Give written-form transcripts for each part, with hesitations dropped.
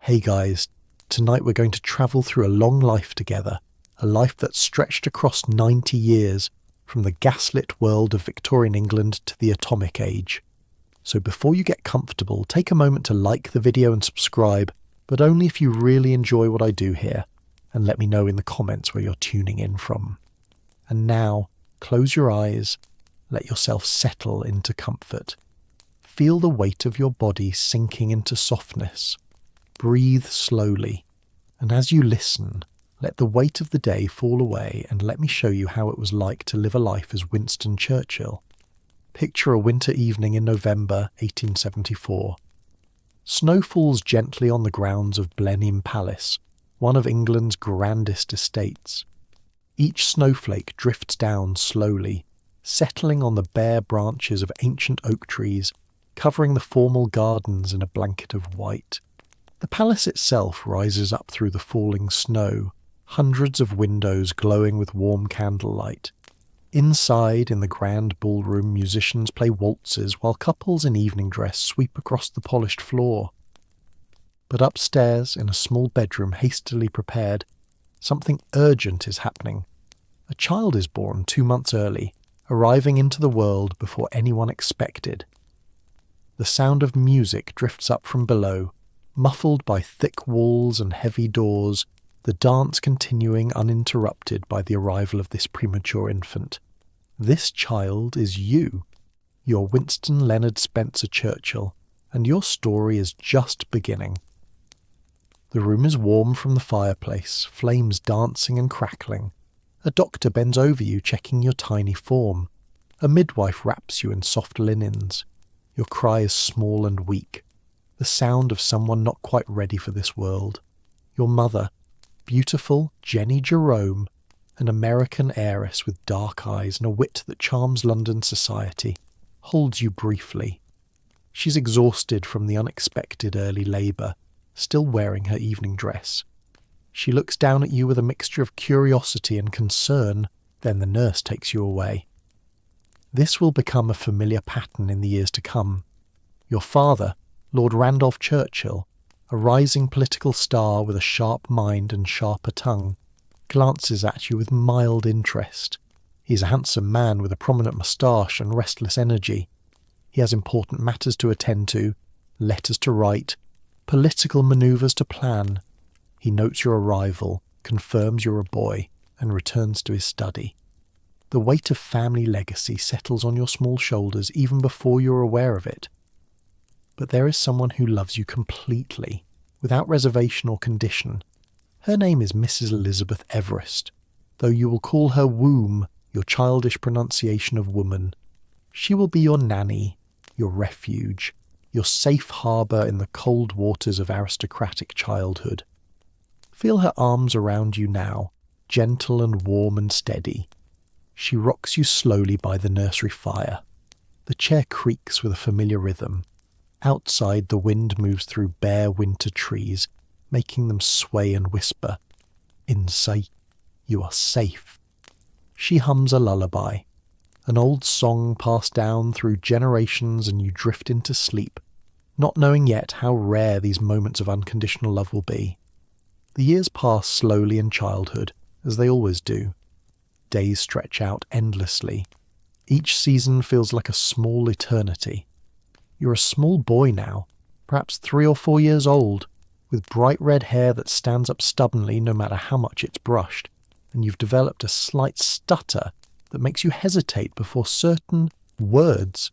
Hey guys, tonight we're going to travel through a long life together, a life that stretched across 90 years, from the gaslit world of Victorian England to the atomic age. So before you get comfortable, take a moment to like the video and subscribe, but only if you really enjoy what I do here, and let me know in the comments where you're tuning in from. And now, close your eyes, let yourself settle into comfort. Feel the weight of your body sinking into softness. Breathe slowly, and as you listen, let the weight of the day fall away and let me show you how it was like to live a life as Winston Churchill. Picture a winter evening in November 1874. Snow falls gently on the grounds of Blenheim Palace, one of England's grandest estates. Each snowflake drifts down slowly, settling on the bare branches of ancient oak trees, covering the formal gardens in a blanket of white. The palace itself rises up through the falling snow, hundreds of windows glowing with warm candlelight. Inside, in the grand ballroom, musicians play waltzes while couples in evening dress sweep across the polished floor. But upstairs, in a small bedroom hastily prepared, something urgent is happening. A child is born 2 months early, arriving into the world before anyone expected. The sound of music drifts up from below, muffled by thick walls and heavy doors, the dance continuing uninterrupted by the arrival of this premature infant. This child is you. You're Winston Leonard Spencer Churchill, and your story is just beginning. The room is warm from the fireplace, flames dancing and crackling. A doctor bends over you, checking your tiny form. A midwife wraps you in soft linens. Your cry is small and weak, the sound of someone not quite ready for this world. Your mother, beautiful Jenny Jerome, an American heiress with dark eyes and a wit that charms London society, holds you briefly. She's exhausted from the unexpected early labour, still wearing her evening dress. She looks down at you with a mixture of curiosity and concern, then the nurse takes you away. This will become a familiar pattern in the years to come. Your father, Lord Randolph Churchill, a rising political star with a sharp mind and sharper tongue, glances at you with mild interest. He's a handsome man with a prominent moustache and restless energy. He has important matters to attend to, letters to write, political manoeuvres to plan. He notes your arrival, confirms you're a boy, and returns to his study. The weight of family legacy settles on your small shoulders even before you're aware of it. But there is someone who loves you completely, without reservation or condition. Her name is Mrs. Elizabeth Everest, though you will call her womb your childish pronunciation of woman. She will be your nanny, your refuge, your safe harbour in the cold waters of aristocratic childhood. Feel her arms around you now, gentle and warm and steady. She rocks you slowly by the nursery fire. The chair creaks with a familiar rhythm. Outside, the wind moves through bare winter trees, making them sway and whisper. Inside, you are safe. She hums a lullaby, an old song passed down through generations, and you drift into sleep, not knowing yet how rare these moments of unconditional love will be. The years pass slowly in childhood, as they always do. Days stretch out endlessly. Each season feels like a small eternity. You're a small boy now, perhaps 3 or 4 years old, with bright red hair that stands up stubbornly no matter how much it's brushed, and you've developed a slight stutter that makes you hesitate before certain words.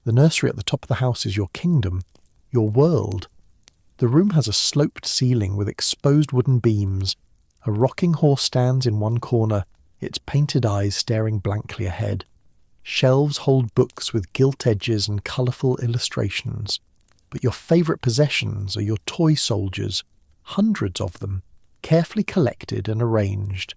The nursery at the top of the house is your kingdom, your world. The room has a sloped ceiling with exposed wooden beams. A rocking horse stands in one corner, its painted eyes staring blankly ahead. Shelves hold books with gilt edges and colourful illustrations. But your favourite possessions are your toy soldiers, hundreds of them, carefully collected and arranged.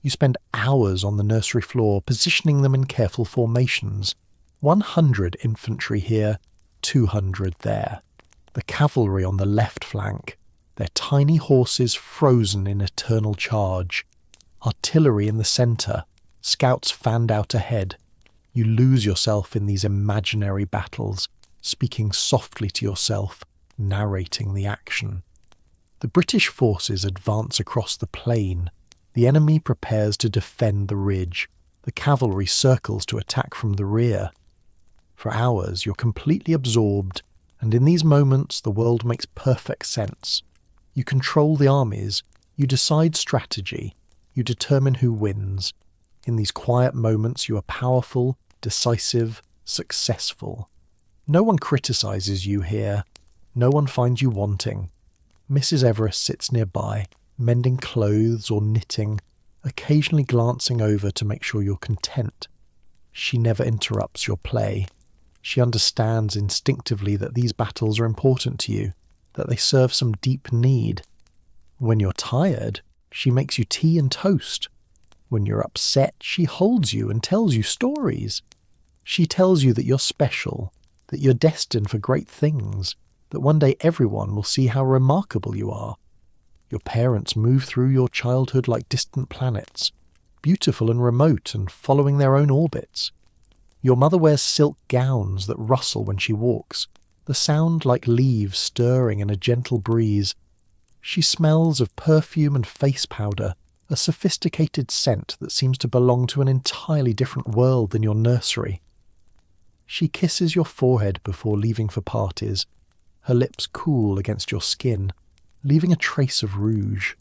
You spend hours on the nursery floor, positioning them in careful formations. 100 infantry here, 200 there. The cavalry on the left flank, their tiny horses frozen in eternal charge. Artillery in the centre, scouts fanned out ahead. You lose yourself in these imaginary battles, speaking softly to yourself, narrating the action. The British forces advance across the plain. The enemy prepares to defend the ridge. The cavalry circles to attack from the rear. For hours, you're completely absorbed, and in these moments, the world makes perfect sense. You control the armies, you decide strategy, you determine who wins. In these quiet moments, you are powerful, decisive, successful. No one criticises you here. No one finds you wanting. Mrs. Everest sits nearby, mending clothes or knitting, occasionally glancing over to make sure you're content. She never interrupts your play. She understands instinctively that these battles are important to you, that they serve some deep need. When you're tired, she makes you tea and toast. When you're upset, she holds you and tells you stories. She tells you that you're special, that you're destined for great things, that one day everyone will see how remarkable you are. Your parents move through your childhood like distant planets, beautiful and remote and following their own orbits. Your mother wears silk gowns that rustle when she walks, the sound like leaves stirring in a gentle breeze. She smells of perfume and face powder, a sophisticated scent that seems to belong to an entirely different world than your nursery. She kisses your forehead before leaving for parties. Her lips cool against your skin, leaving a trace of rouge.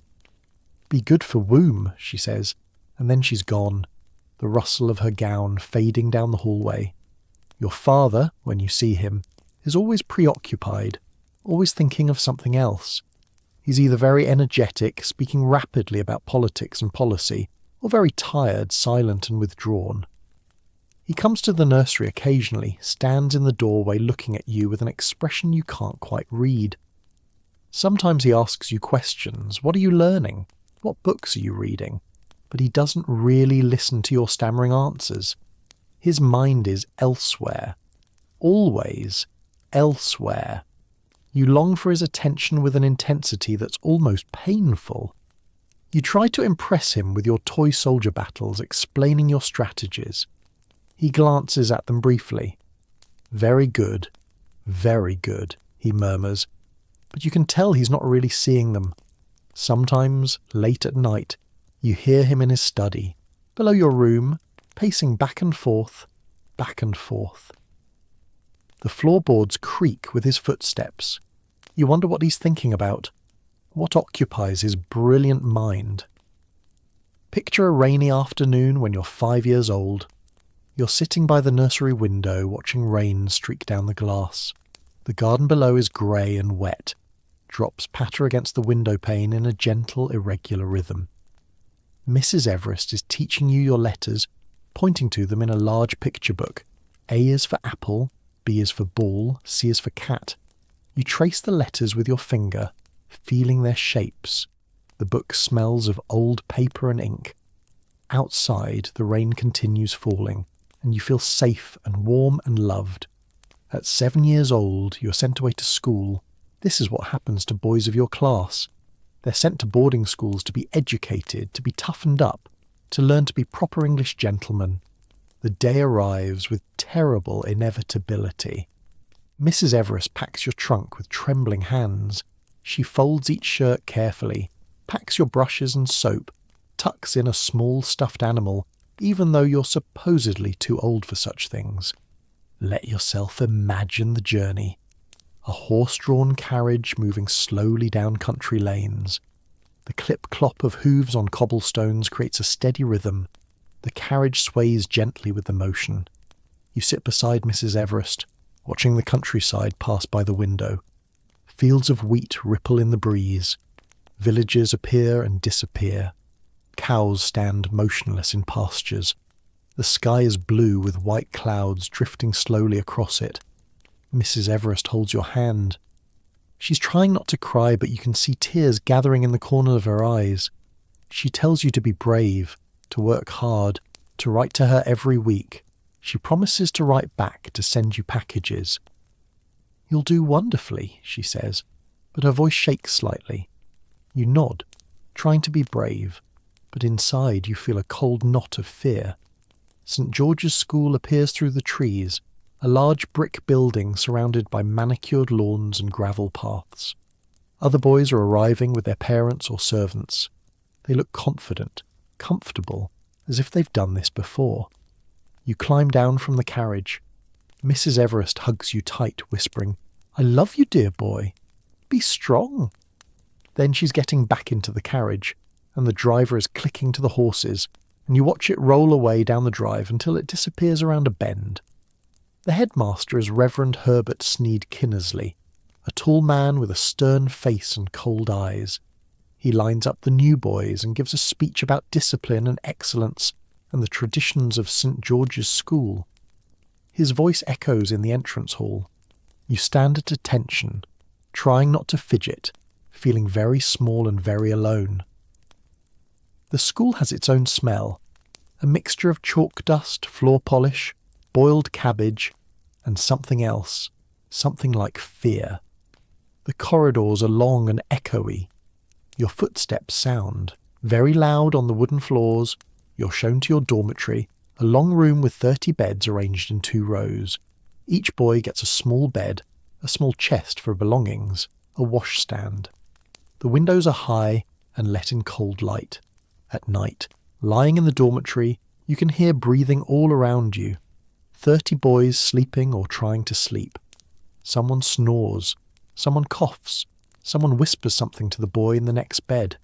"Be good for womb," she says, and then she's gone, the rustle of her gown fading down the hallway. Your father, when you see him, is always preoccupied, always thinking of something else. He's either very energetic, speaking rapidly about politics and policy, or very tired, silent and withdrawn. He comes to the nursery occasionally, stands in the doorway looking at you with an expression you can't quite read. Sometimes he asks you questions. What are you learning? What books are you reading? But he doesn't really listen to your stammering answers. His mind is elsewhere. Always elsewhere. You long for his attention with an intensity that's almost painful. You try to impress him with your toy soldier battles, explaining your strategies. He glances at them briefly. Very good, he murmurs. But you can tell he's not really seeing them. Sometimes, late at night, you hear him in his study, below your room, pacing back and forth, back and forth. The floorboards creak with his footsteps. You wonder what he's thinking about. What occupies his brilliant mind? Picture a rainy afternoon when you're 5 years old. You're sitting by the nursery window watching rain streak down the glass. The garden below is grey and wet. Drops patter against the window pane in a gentle, irregular rhythm. Mrs. Everest is teaching you your letters, pointing to them in a large picture book. A is for apple, B is for ball, C is for cat. You trace the letters with your finger, feeling their shapes. The book smells of old paper and ink. Outside, the rain continues falling, and you feel safe and warm and loved. At 7 years old, you're sent away to school. This is what happens to boys of your class. They're sent to boarding schools to be educated, to be toughened up, to learn to be proper English gentlemen. The day arrives with terrible inevitability. Mrs. Everest packs your trunk with trembling hands. She folds each shirt carefully, packs your brushes and soap, tucks in a small stuffed animal, even though you're supposedly too old for such things. Let yourself imagine the journey. A horse-drawn carriage moving slowly down country lanes. The clip-clop of hooves on cobblestones creates a steady rhythm. The carriage sways gently with the motion. You sit beside Mrs. Everest, watching the countryside pass by the window. Fields of wheat ripple in the breeze. Villages appear and disappear. Cows stand motionless in pastures. The sky is blue with white clouds drifting slowly across it. Mrs. Everest holds your hand. She's trying not to cry, but you can see tears gathering in the corner of her eyes. She tells you to be brave, to work hard, to write to her every week. She promises to write back, to send you packages. "You'll do wonderfully," she says, but her voice shakes slightly. You nod, trying to be brave, but inside you feel a cold knot of fear. St. George's School appears through the trees, a large brick building surrounded by manicured lawns and gravel paths. Other boys are arriving with their parents or servants. They look confident, comfortable, as if they've done this before. You climb down from the carriage. Mrs. Everest hugs you tight, whispering, "I love you, dear boy. Be strong." Then she's getting back into the carriage, and the driver is clicking to the horses, and you watch it roll away down the drive until it disappears around a bend. The headmaster is Reverend Herbert Sneed Kinnersley, a tall man with a stern face and cold eyes. He lines up the new boys and gives a speech about discipline and excellence and the traditions of St. George's School. His voice echoes in the entrance hall. You stand at attention, trying not to fidget, feeling very small and very alone. The school has its own smell, a mixture of chalk dust, floor polish, boiled cabbage, and something else, something like fear. The corridors are long and echoey. Your footsteps sound, very loud on the wooden floors. You're shown to your dormitory, a long room with 30 beds arranged in 2 rows. Each boy gets a small bed, a small chest for belongings, a washstand. The windows are high and let in cold light. At night, lying in the dormitory, you can hear breathing all around you. 30 boys sleeping or trying to sleep. Someone snores. Someone coughs. Someone whispers something to the boy in the next bed.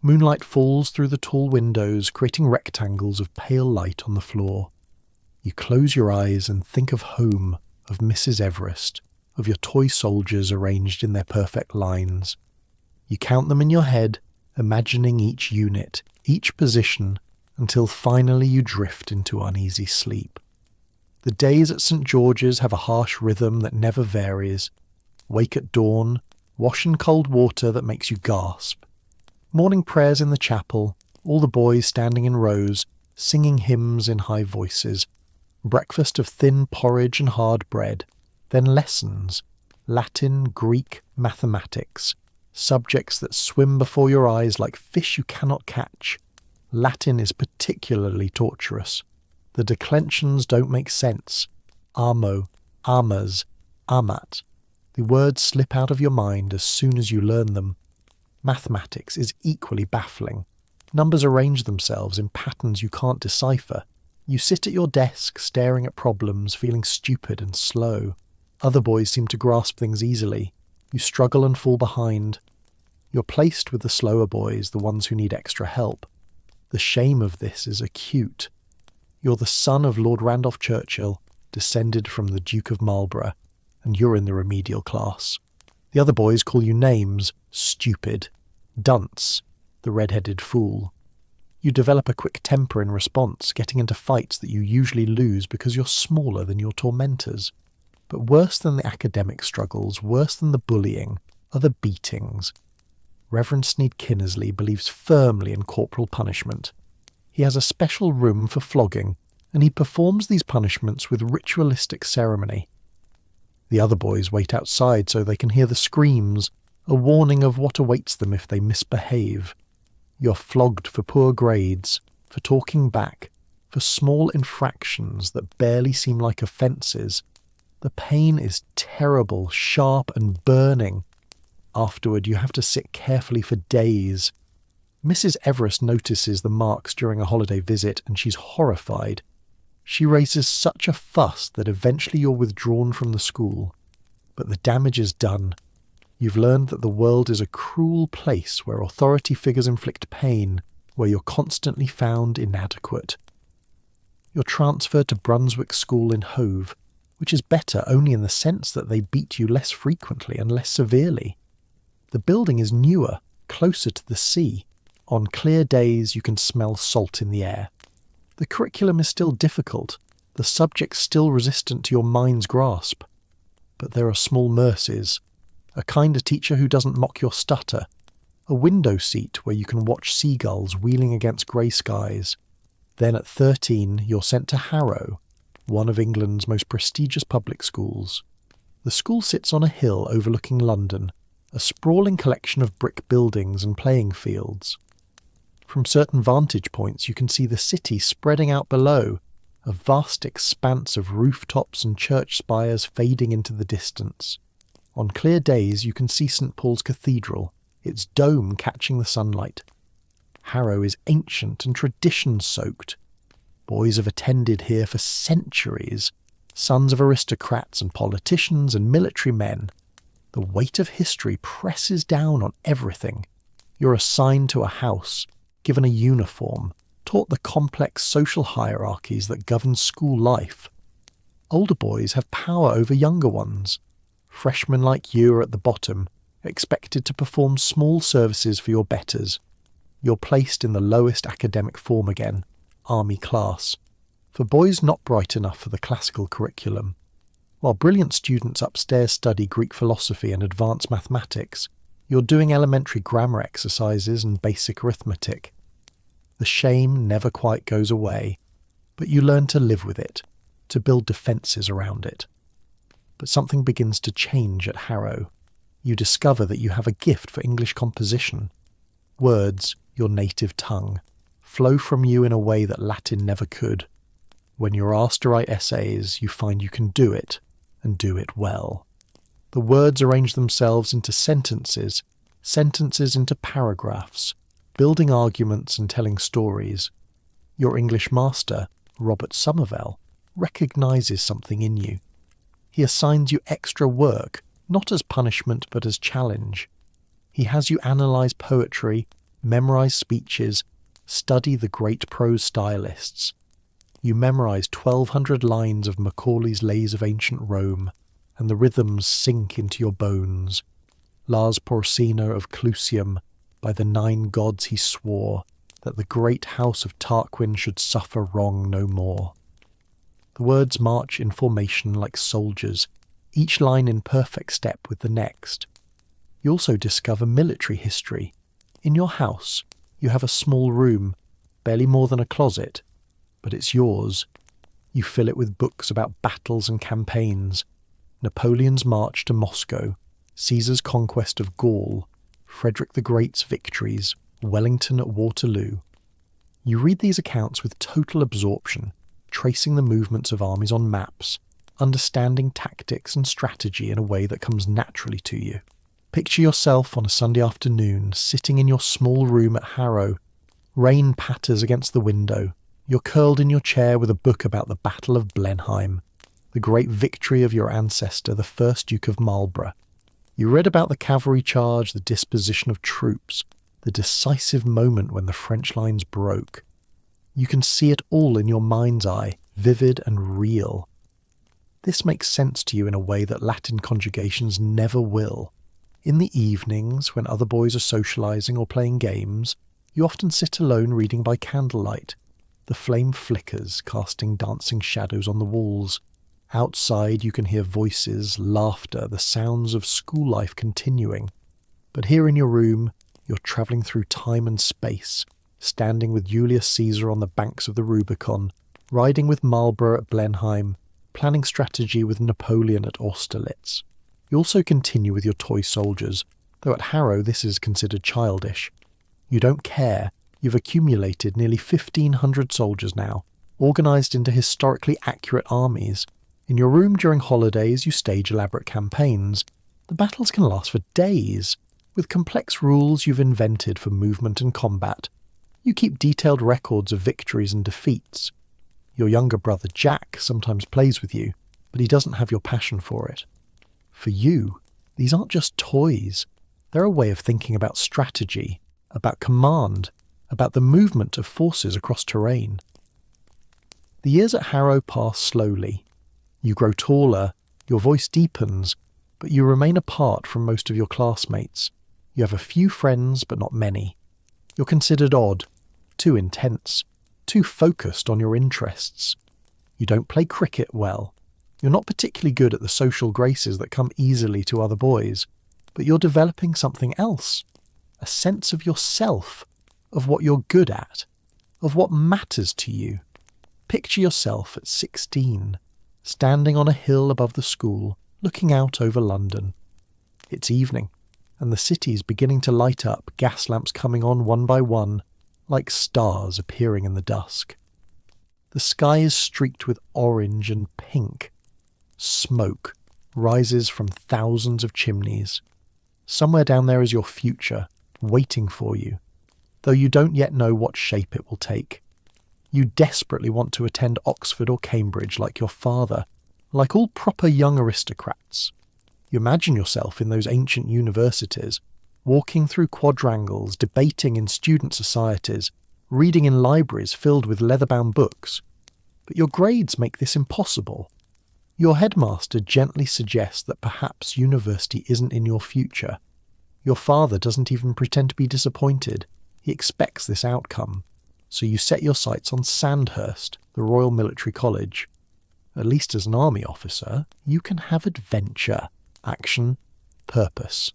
Moonlight falls through the tall windows, creating rectangles of pale light on the floor. You close your eyes and think of home, of Mrs. Everest, of your toy soldiers arranged in their perfect lines. You count them in your head, imagining each unit, each position, until finally you drift into uneasy sleep. The days at St. George's have a harsh rhythm that never varies. Wake at dawn, wash in cold water that makes you gasp. Morning prayers in the chapel, all the boys standing in rows, singing hymns in high voices. Breakfast of thin porridge and hard bread. Then lessons, Latin, Greek, mathematics. Subjects that swim before your eyes like fish you cannot catch. Latin is particularly torturous. The declensions don't make sense. Amo, amas, amat. The words slip out of your mind as soon as you learn them. Mathematics is equally baffling. Numbers arrange themselves in patterns you can't decipher. You sit at your desk, staring at problems, feeling stupid and slow. Other boys seem to grasp things easily. You struggle and fall behind. You're placed with the slower boys, the ones who need extra help. The shame of this is acute. You're the son of Lord Randolph Churchill, descended from the Duke of Marlborough, and you're in the remedial class. The other boys call you names: stupid, dunce, the red-headed fool. You develop a quick temper in response, getting into fights that you usually lose because you're smaller than your tormentors. But worse than the academic struggles, worse than the bullying, are the beatings. Reverend Sneed Kinnersley believes firmly in corporal punishment. He has a special room for flogging, and he performs these punishments with ritualistic ceremony. The other boys wait outside so they can hear the screams, a warning of what awaits them if they misbehave. You're flogged for poor grades, for talking back, for small infractions that barely seem like offences. The pain is terrible, sharp and burning. Afterward, you have to sit carefully for days. Mrs. Everest notices the marks during a holiday visit, and she's horrified. She raises such a fuss that eventually you're withdrawn from the school. But the damage is done. You've learned that the world is a cruel place where authority figures inflict pain, where you're constantly found inadequate. You're transferred to Brunswick School in Hove, which is better only in the sense that they beat you less frequently and less severely. The building is newer, closer to the sea. On clear days you can smell salt in the air. The curriculum is still difficult, the subjects still resistant to your mind's grasp. But there are small mercies. A kinder teacher who doesn't mock your stutter. A window seat where you can watch seagulls wheeling against grey skies. Then at 13 you're sent to Harrow, one of England's most prestigious public schools. The school sits on a hill overlooking London, a sprawling collection of brick buildings and playing fields. From certain vantage points you can see the city spreading out below, a vast expanse of rooftops and church spires fading into the distance. On clear days you can see St. Paul's Cathedral, its dome catching the sunlight. Harrow is ancient and tradition-soaked. Boys have attended here for centuries, sons of aristocrats and politicians and military men. The weight of history presses down on everything. You're assigned to a house, given a uniform, taught the complex social hierarchies that govern school life. Older boys have power over younger ones. Freshmen like you are at the bottom, expected to perform small services for your betters. You're placed in the lowest academic form again, army class, for boys not bright enough for the classical curriculum. While brilliant students upstairs study Greek philosophy and advanced mathematics, you're doing elementary grammar exercises and basic arithmetic. The shame never quite goes away, but you learn to live with it, to build defences around it. But something begins to change at Harrow. You discover that you have a gift for English composition. Words, your native tongue, flow from you in a way that Latin never could. When you're asked to write essays, you find you can do it, and do it well. The words arrange themselves into sentences, sentences into paragraphs, building arguments and telling stories. Your English master, Robert Somervell, recognises something in you. He assigns you extra work, not as punishment but as challenge. He has you analyse poetry, memorise speeches, study the great prose stylists. You memorise 1,200 lines of Macaulay's Lays of Ancient Rome, and the rhythms sink into your bones. Lars Porsena of Clusium, by the 9 gods he swore, that the great house of Tarquin should suffer wrong no more. The words march in formation like soldiers, each line in perfect step with the next. You also discover military history. In your house, you have a small room, barely more than a closet, but it's yours. You fill it with books about battles and campaigns, Napoleon's march to Moscow, Caesar's conquest of Gaul, Frederick the Great's victories, Wellington at Waterloo. You read these accounts with total absorption, tracing the movements of armies on maps, understanding tactics and strategy in a way that comes naturally to you. Picture yourself on a Sunday afternoon, sitting in your small room at Harrow. Rain patters against the window. You're curled in your chair with a book about the Battle of Blenheim, the great victory of your ancestor, the first Duke of Marlborough. You read about the cavalry charge, the disposition of troops, the decisive moment when the French lines broke. You can see it all in your mind's eye, vivid and real. This makes sense to you in a way that Latin conjugations never will. In the evenings, when other boys are socialising or playing games, you often sit alone reading by candlelight. The flame flickers, casting dancing shadows on the walls. Outside you can hear voices, laughter, the sounds of school life continuing. But here in your room, you're travelling through time and space, standing with Julius Caesar on the banks of the Rubicon, riding with Marlborough at Blenheim, planning strategy with Napoleon at Austerlitz. You also continue with your toy soldiers, though at Harrow this is considered childish. You don't care. You've accumulated nearly 1,500 soldiers now, organised into historically accurate armies. In your room during holidays you stage elaborate campaigns. The battles can last for days, with complex rules you've invented for movement and combat. You keep detailed records of victories and defeats. Your younger brother Jack sometimes plays with you, but he doesn't have your passion for it. For you, these aren't just toys. They're a way of thinking about strategy, about command, about the movement of forces across terrain. The years at Harrow pass slowly. You grow taller, your voice deepens, but you remain apart from most of your classmates. You have a few friends, but not many. You're considered odd, too intense, too focused on your interests. You don't play cricket well. You're not particularly good at the social graces that come easily to other boys, but you're developing something else, a sense of yourself, of what you're good at, of what matters to you. Picture yourself at 16, standing on a hill above the school, looking out over London. It's evening, and the city's beginning to light up, gas lamps coming on one by one, like stars appearing in the dusk. The sky is streaked with orange and pink. Smoke, rises from thousands of chimneys. Somewhere down there is your future, waiting for you, though you don't yet know what shape it will take. You desperately want to attend Oxford or Cambridge like your father, like all proper young aristocrats. You imagine yourself in those ancient universities, walking through quadrangles, debating in student societies, reading in libraries filled with leather-bound books. But your grades make this impossible. Your headmaster gently suggests that perhaps university isn't in your future. Your father doesn't even pretend to be disappointed. He expects this outcome. So you set your sights on Sandhurst, the Royal Military College. At least as an army officer, you can have adventure, action, purpose.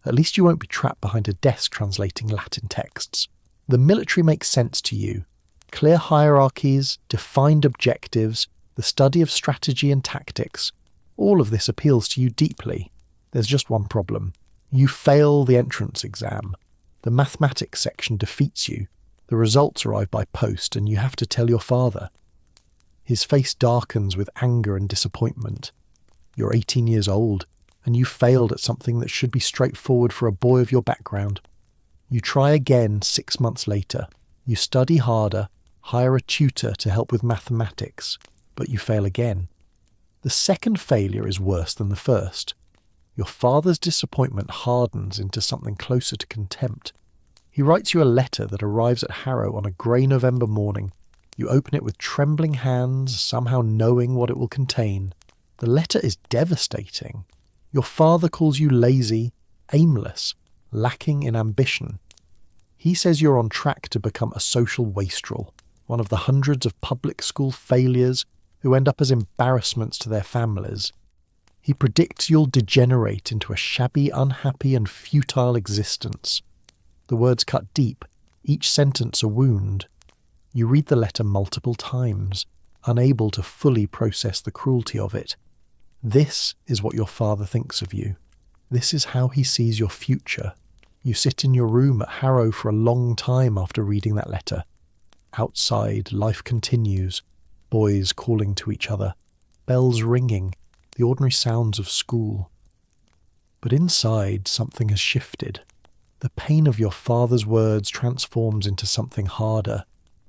At least you won't be trapped behind a desk translating Latin texts. The military makes sense to you. Clear hierarchies, defined objectives, the study of strategy and tactics. All of this appeals to you deeply. There's just one problem. You fail the entrance exam. The mathematics section defeats you. The results arrive by post and you have to tell your father. His face darkens with anger and disappointment. You're 18 years old and you failed at something that should be straightforward for a boy of your background. You try again 6 months later. You study harder, hire a tutor to help with mathematics, but you fail again. The second failure is worse than the first. Your father's disappointment hardens into something closer to contempt. He writes you a letter that arrives at Harrow on a grey November morning. You open it with trembling hands, somehow knowing what it will contain. The letter is devastating. Your father calls you lazy, aimless, lacking in ambition. He says you're on track to become a social wastrel, one of the hundreds of public school failures who end up as embarrassments to their families. He predicts you'll degenerate into a shabby, unhappy and futile existence. The words cut deep, each sentence a wound. You read the letter multiple times, unable to fully process the cruelty of it. This is what your father thinks of you. This is how he sees your future. You sit in your room at Harrow for a long time after reading that letter. Outside, life continues. Boys calling to each other. Bells ringing. The ordinary sounds of school. But inside, something has shifted. The pain of your father's words transforms into something harder,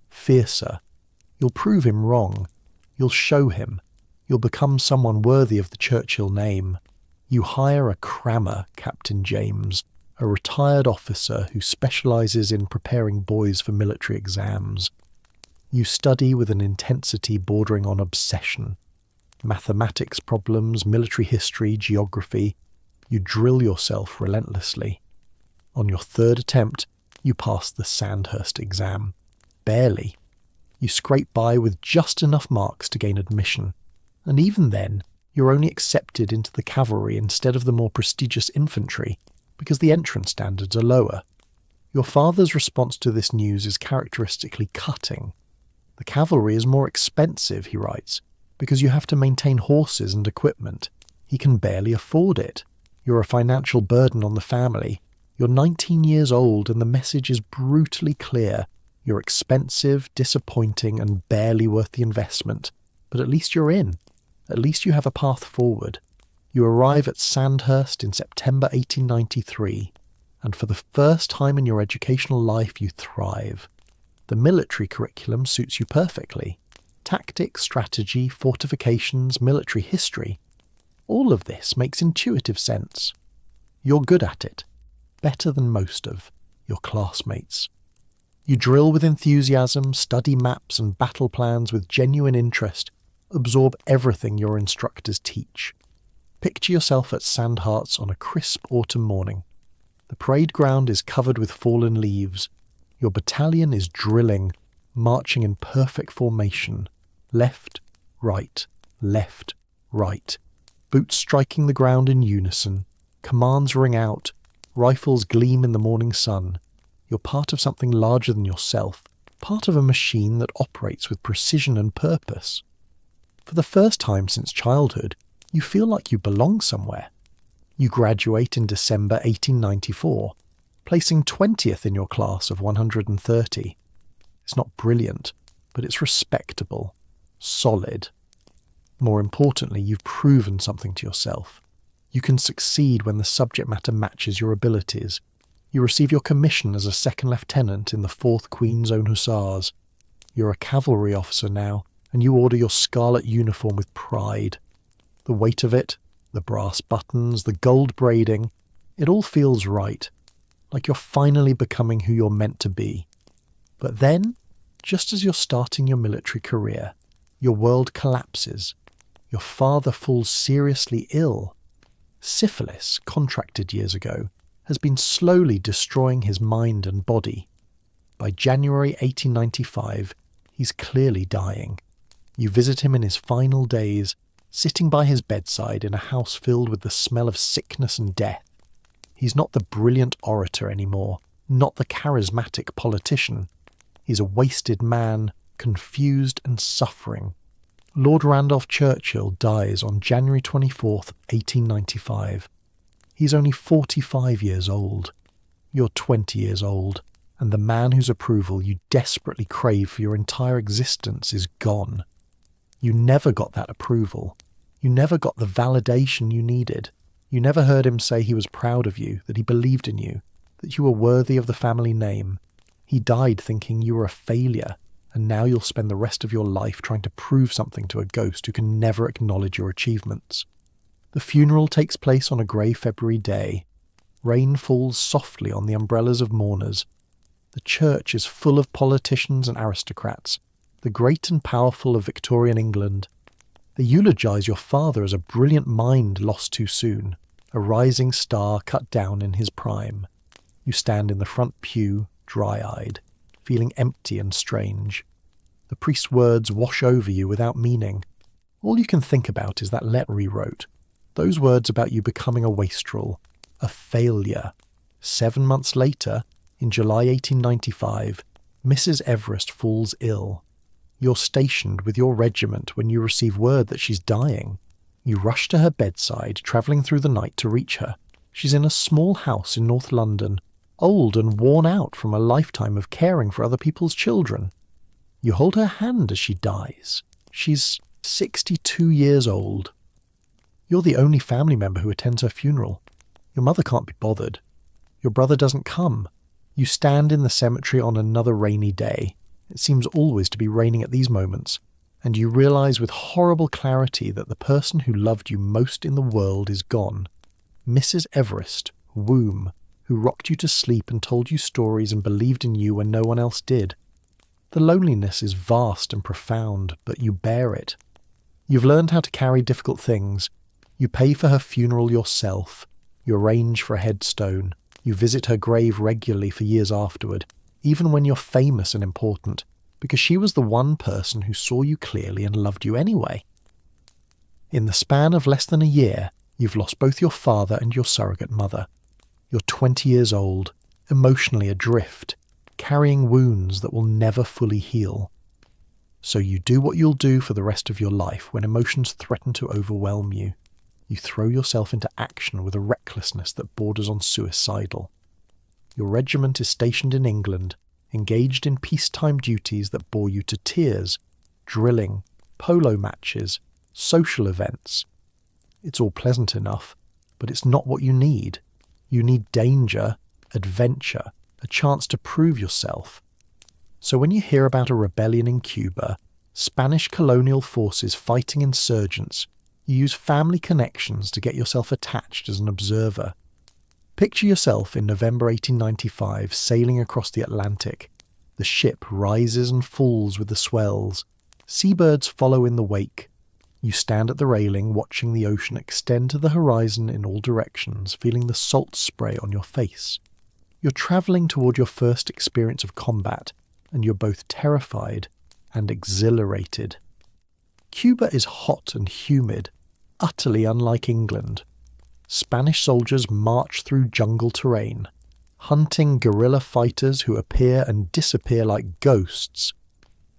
fiercer. You'll prove him wrong. You'll show him. You'll become someone worthy of the Churchill name. You hire a crammer, Captain James, a retired officer who specialises in preparing boys for military exams. You study with an intensity bordering on obsession. Mathematics problems, military history, geography. You drill yourself relentlessly. On your third attempt, you pass the Sandhurst exam. Barely. You scrape by with just enough marks to gain admission. And even then, you're only accepted into the cavalry instead of the more prestigious infantry, because the entrance standards are lower. Your father's response to this news is characteristically cutting. The cavalry is more expensive, he writes, because you have to maintain horses and equipment. He can barely afford it. You're a financial burden on the family. You're 19 years old and the message is brutally clear. You're expensive, disappointing and barely worth the investment. But at least you're in. At least you have a path forward. You arrive at Sandhurst in September 1893, and for the first time in your educational life you thrive. The military curriculum suits you perfectly. Tactics, strategy, fortifications, military history. All of this makes intuitive sense. You're good at it. Better than most of your classmates. You drill with enthusiasm, study maps and battle plans with genuine interest, absorb everything your instructors teach. Picture yourself at Sandhurst on a crisp autumn morning. The parade ground is covered with fallen leaves. Your battalion is drilling, marching in perfect formation. Left, right, left, right. Boots striking the ground in unison. Commands ring out. Rifles gleam in the morning sun. You're part of something larger than yourself, part of a machine that operates with precision and purpose. For the first time since childhood, you feel like you belong somewhere. You graduate in December 1894, placing 20th in your class of 130. It's not brilliant, but it's respectable, solid. More importantly, you've proven something to yourself. You can succeed when the subject matter matches your abilities. You receive your commission as a second lieutenant in the 4th Queen's Own Hussars. You're a cavalry officer now, and you order your scarlet uniform with pride. The weight of it, the brass buttons, the gold braiding, it all feels right, like you're finally becoming who you're meant to be. But then, just as you're starting your military career, your world collapses. Your father falls seriously ill. Syphilis, contracted years ago, has been slowly destroying his mind and body. By January 1895, he's clearly dying. You visit him in his final days, sitting by his bedside in a house filled with the smell of sickness and death. He's not the brilliant orator anymore, not the charismatic politician. He's a wasted man, confused and suffering. Lord Randolph Churchill dies on January 24th, 1895. He's only 45 years old. You're 20 years old, and the man whose approval you desperately crave for your entire existence is gone. You never got that approval. You never got the validation you needed. You never heard him say he was proud of you, that he believed in you, that you were worthy of the family name. He died thinking you were a failure, and now you'll spend the rest of your life trying to prove something to a ghost who can never acknowledge your achievements. The funeral takes place on a grey February day. Rain falls softly on the umbrellas of mourners. The church is full of politicians and aristocrats, the great and powerful of Victorian England. They eulogise your father as a brilliant mind lost too soon, a rising star cut down in his prime. You stand in the front pew, dry-eyed, feeling empty and strange. The priest's words wash over you without meaning. All you can think about is that letter he wrote. Those words about you becoming a wastrel, a failure. 7 months later, in July 1895, Mrs. Everest falls ill. You're stationed with your regiment when you receive word that she's dying. You rush to her bedside, travelling through the night to reach her. She's in a small house in North London, old and worn out from a lifetime of caring for other people's children. You hold her hand as she dies. She's 62 years old. You're the only family member who attends her funeral. Your mother can't be bothered. Your brother doesn't come. You stand in the cemetery on another rainy day. It seems always to be raining at these moments, and you realise with horrible clarity that the person who loved you most in the world is gone. Mrs. Everest, womb, who rocked you to sleep and told you stories and believed in you when no one else did. The loneliness is vast and profound, but you bear it. You've learned how to carry difficult things. You pay for her funeral yourself. You arrange for a headstone. You visit her grave regularly for years afterward, even when you're famous and important, because she was the one person who saw you clearly and loved you anyway. In the span of less than a year, you've lost both your father and your surrogate mother. You're 20 years old, emotionally adrift, carrying wounds that will never fully heal. So you do what you'll do for the rest of your life when emotions threaten to overwhelm you. You throw yourself into action with a recklessness that borders on suicidal. Your regiment is stationed in England, engaged in peacetime duties that bore you to tears, drilling, polo matches, social events. It's all pleasant enough, but it's not what you need. You need danger, adventure, a chance to prove yourself. So when you hear about a rebellion in Cuba, Spanish colonial forces fighting insurgents, you use family connections to get yourself attached as an observer. Picture yourself in November 1895 sailing across the Atlantic. The ship rises and falls with the swells. Seabirds follow in the wake. You stand at the railing watching the ocean extend to the horizon in all directions, feeling the salt spray on your face. You're travelling toward your first experience of combat, and you're both terrified and exhilarated. Cuba is hot and humid, utterly unlike England. Spanish soldiers march through jungle terrain, hunting guerrilla fighters who appear and disappear like ghosts.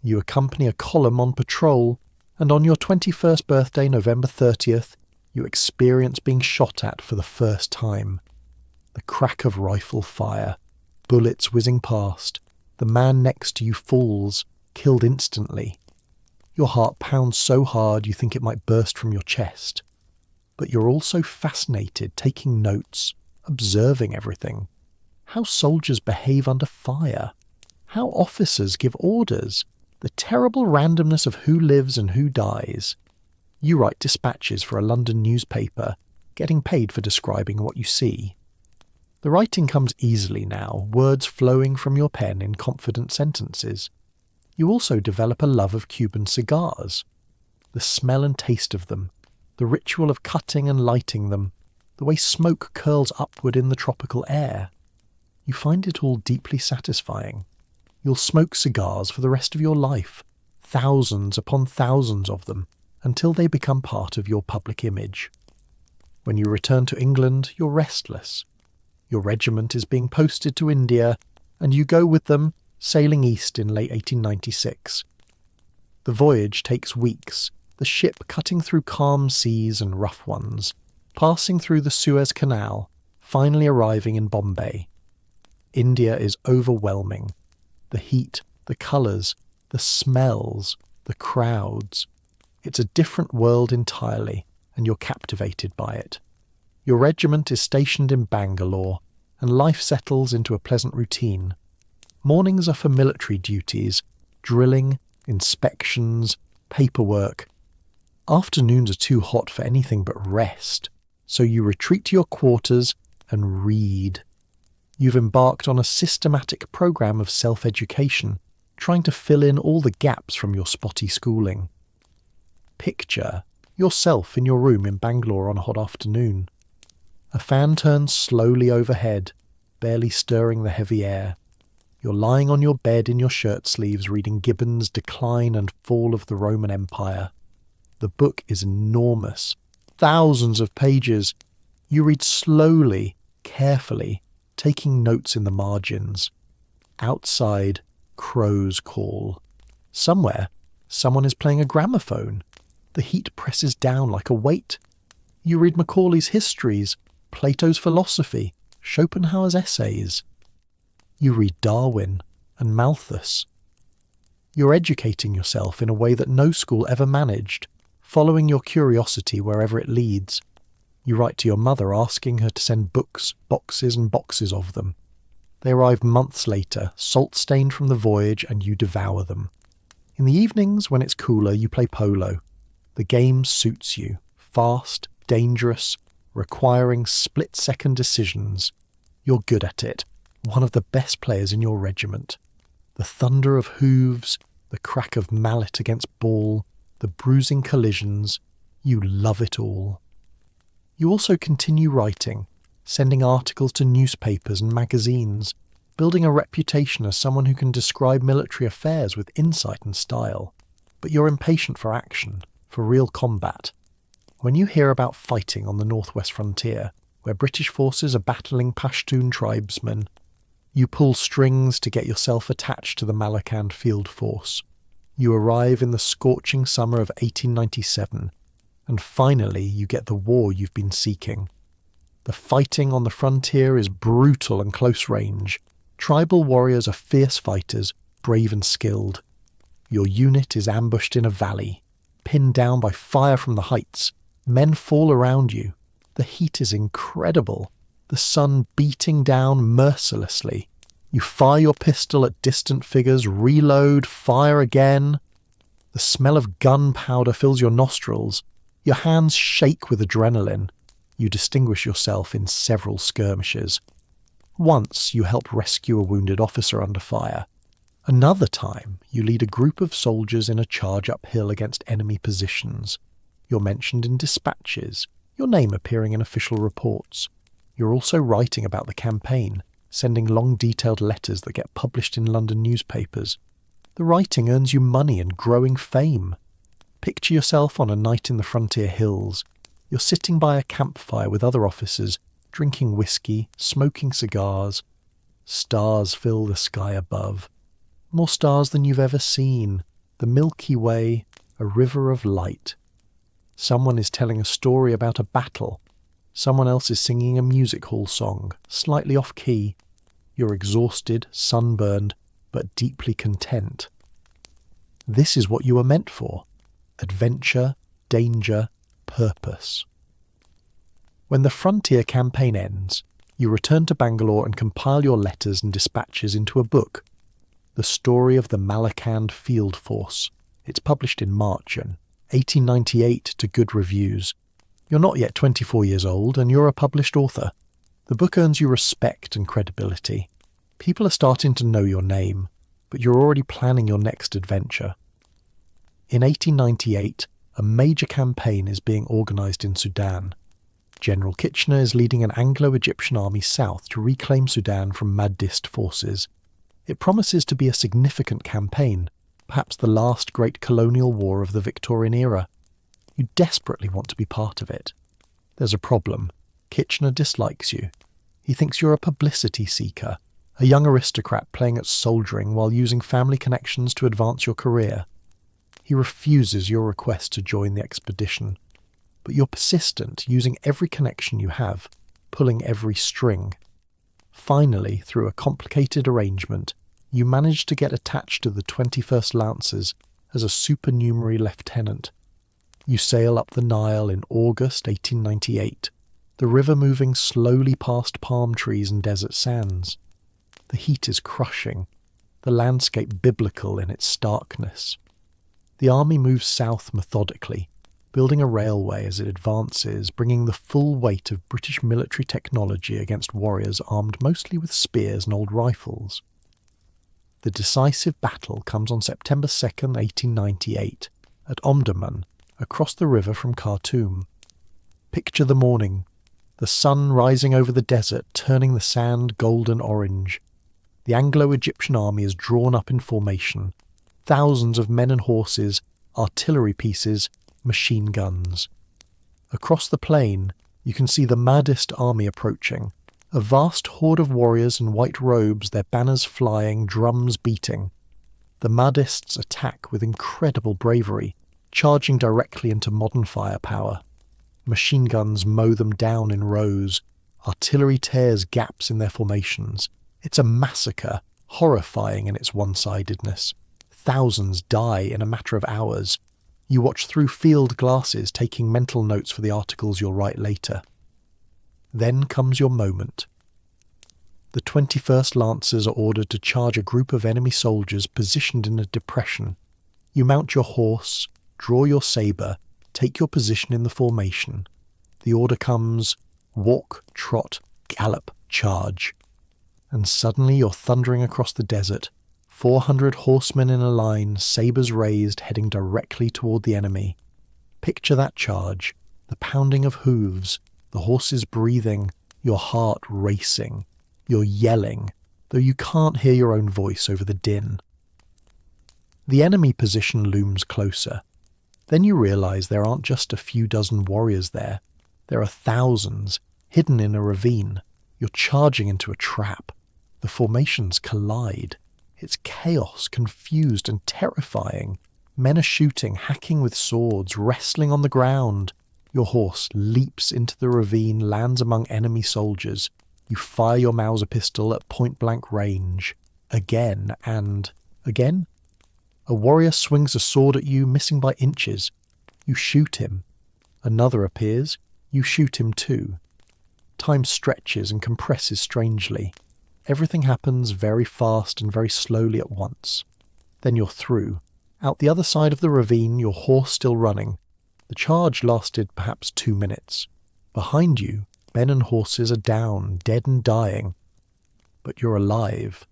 You accompany a column on patrol, and on your 21st birthday, November 30th, you experience being shot at for the first time. The crack of rifle fire, bullets whizzing past, the man next to you falls, killed instantly. Your heart pounds so hard you think it might burst from your chest. But you're also fascinated, taking notes, observing everything. How soldiers behave under fire. How officers give orders. The terrible randomness of who lives and who dies. You write dispatches for a London newspaper, getting paid for describing what you see. The writing comes easily now, words flowing from your pen in confident sentences. You also develop a love of Cuban cigars. The smell and taste of them, the ritual of cutting and lighting them, the way smoke curls upward in the tropical air. You find it all deeply satisfying. You'll smoke cigars for the rest of your life, thousands upon thousands of them, until they become part of your public image. When you return to England, you're restless. Your regiment is being posted to India, and you go with them, sailing east in late 1896. The voyage takes weeks, the ship cutting through calm seas and rough ones, passing through the Suez Canal, finally arriving in Bombay. India is overwhelming. The heat, the colours, the smells, the crowds. It's a different world entirely, and you're captivated by it. Your regiment is stationed in Bangalore, and life settles into a pleasant routine. Mornings are for military duties, drilling, inspections, paperwork. Afternoons are too hot for anything but rest, so you retreat to your quarters and read. You've embarked on a systematic program of self-education, trying to fill in all the gaps from your spotty schooling. Picture yourself in your room in Bangalore on a hot afternoon. A fan turns slowly overhead, barely stirring the heavy air. You're lying on your bed in your shirt sleeves reading Gibbon's Decline and Fall of the Roman Empire. The book is enormous, thousands of pages. You read slowly, carefully, taking notes in the margins. Outside, crows call. Somewhere, someone is playing a gramophone. The heat presses down like a weight. You read Macaulay's histories, Plato's philosophy, Schopenhauer's essays. You read Darwin and Malthus. You're educating yourself in a way that no school ever managed, following your curiosity wherever it leads. You write to your mother asking her to send books, boxes and boxes of them. They arrive months later, salt-stained from the voyage, and you devour them. In the evenings, when it's cooler, you play polo. The game suits you. Fast, dangerous, requiring split-second decisions. You're good at it. One of the best players in your regiment. The thunder of hooves, the crack of mallet against ball, the bruising collisions. You love it all. You also continue writing, sending articles to newspapers and magazines, building a reputation as someone who can describe military affairs with insight and style. But you're impatient for action, for real combat. When you hear about fighting on the northwest frontier, where British forces are battling Pashtun tribesmen, you pull strings to get yourself attached to the Malakand field force. You arrive in the scorching summer of 1897, and finally you get the war you've been seeking. The fighting on the frontier is brutal and close range. Tribal warriors are fierce fighters, brave and skilled. Your unit is ambushed in a valley, pinned down by fire from the heights. Men fall around you. The heat is incredible, the sun beating down mercilessly. You fire your pistol at distant figures, reload, fire again. The smell of gunpowder fills your nostrils. Your hands shake with adrenaline. You distinguish yourself in several skirmishes. Once you help rescue a wounded officer under fire. Another time you lead a group of soldiers in a charge uphill against enemy positions. You're mentioned in dispatches, your name appearing in official reports. You're also writing about the campaign, sending long detailed letters that get published in London newspapers. The writing earns you money and growing fame. Picture yourself on a night in the frontier hills. You're sitting by a campfire with other officers, drinking whiskey, smoking cigars. Stars fill the sky above. More stars than you've ever seen. The Milky Way, a river of light. Someone is telling a story about a battle. Someone else is singing a music hall song, slightly off-key. You're exhausted, sunburned, but deeply content. This is what you were meant for: adventure, danger, purpose. When the frontier campaign ends, you return to Bangalore and compile your letters and dispatches into a book, The Story of the Malakand Field Force. It's published in March 1898 to good reviews. You're not yet 24 years old and you're a published author. The book earns you respect and credibility. People are starting to know your name, but you're already planning your next adventure. In 1898, a major campaign is being organised in Sudan. General Kitchener is leading an Anglo-Egyptian army south to reclaim Sudan from Mahdist forces. It promises to be a significant campaign, perhaps the last great colonial war of the Victorian era. You desperately want to be part of it. There's a problem. Kitchener dislikes you. He thinks you're a publicity seeker, a young aristocrat playing at soldiering while using family connections to advance your career. He refuses your request to join the expedition. But you're persistent, using every connection you have, pulling every string. Finally, through a complicated arrangement, you manage to get attached to the 21st Lancers as a supernumerary lieutenant. You sail up the Nile in August 1898, the river moving slowly past palm trees and desert sands. The heat is crushing, the landscape biblical in its starkness. The army moves south methodically, building a railway as it advances, bringing the full weight of British military technology against warriors armed mostly with spears and old rifles. The decisive battle comes on September 2nd, 1898, at Omdurman, across the river from Khartoum. Picture the morning, the sun rising over the desert, turning the sand golden orange. The Anglo-Egyptian army is drawn up in formation. Thousands of men and horses, artillery pieces, machine guns. Across the plain, you can see the Mahdist army approaching, a vast horde of warriors in white robes, their banners flying, drums beating. The Mahdists attack with incredible bravery, charging directly into modern firepower. Machine guns mow them down in rows. Artillery tears gaps in their formations. It's a massacre, horrifying in its one-sidedness. Thousands die in a matter of hours. You watch through field glasses, taking mental notes for the articles you'll write later. Then comes your moment. The 21st Lancers are ordered to charge a group of enemy soldiers positioned in a depression. You mount your horse, draw your sabre, take your position in the formation. The order comes: walk, trot, gallop, charge. And suddenly you're thundering across the desert, 400 horsemen in a line, sabres raised, heading directly toward the enemy. Picture that charge, the pounding of hooves, the horses breathing, your heart racing. You're yelling, though you can't hear your own voice over the din. The enemy position looms closer. Then you realise there aren't just a few dozen warriors there. There are thousands, hidden in a ravine. You're charging into a trap. The formations collide. It's chaos, confused and terrifying. Men are shooting, hacking with swords, wrestling on the ground. Your horse leaps into the ravine, lands among enemy soldiers. You fire your Mauser pistol at point-blank range. Again and again. A warrior swings a sword at you, missing by inches. You shoot him. Another appears. You shoot him too. Time stretches and compresses strangely. Everything happens very fast and very slowly at once. Then you're through. Out the other side of the ravine, your horse still running. The charge lasted perhaps 2 minutes. Behind you, men and horses are down, dead and dying. But you're alive,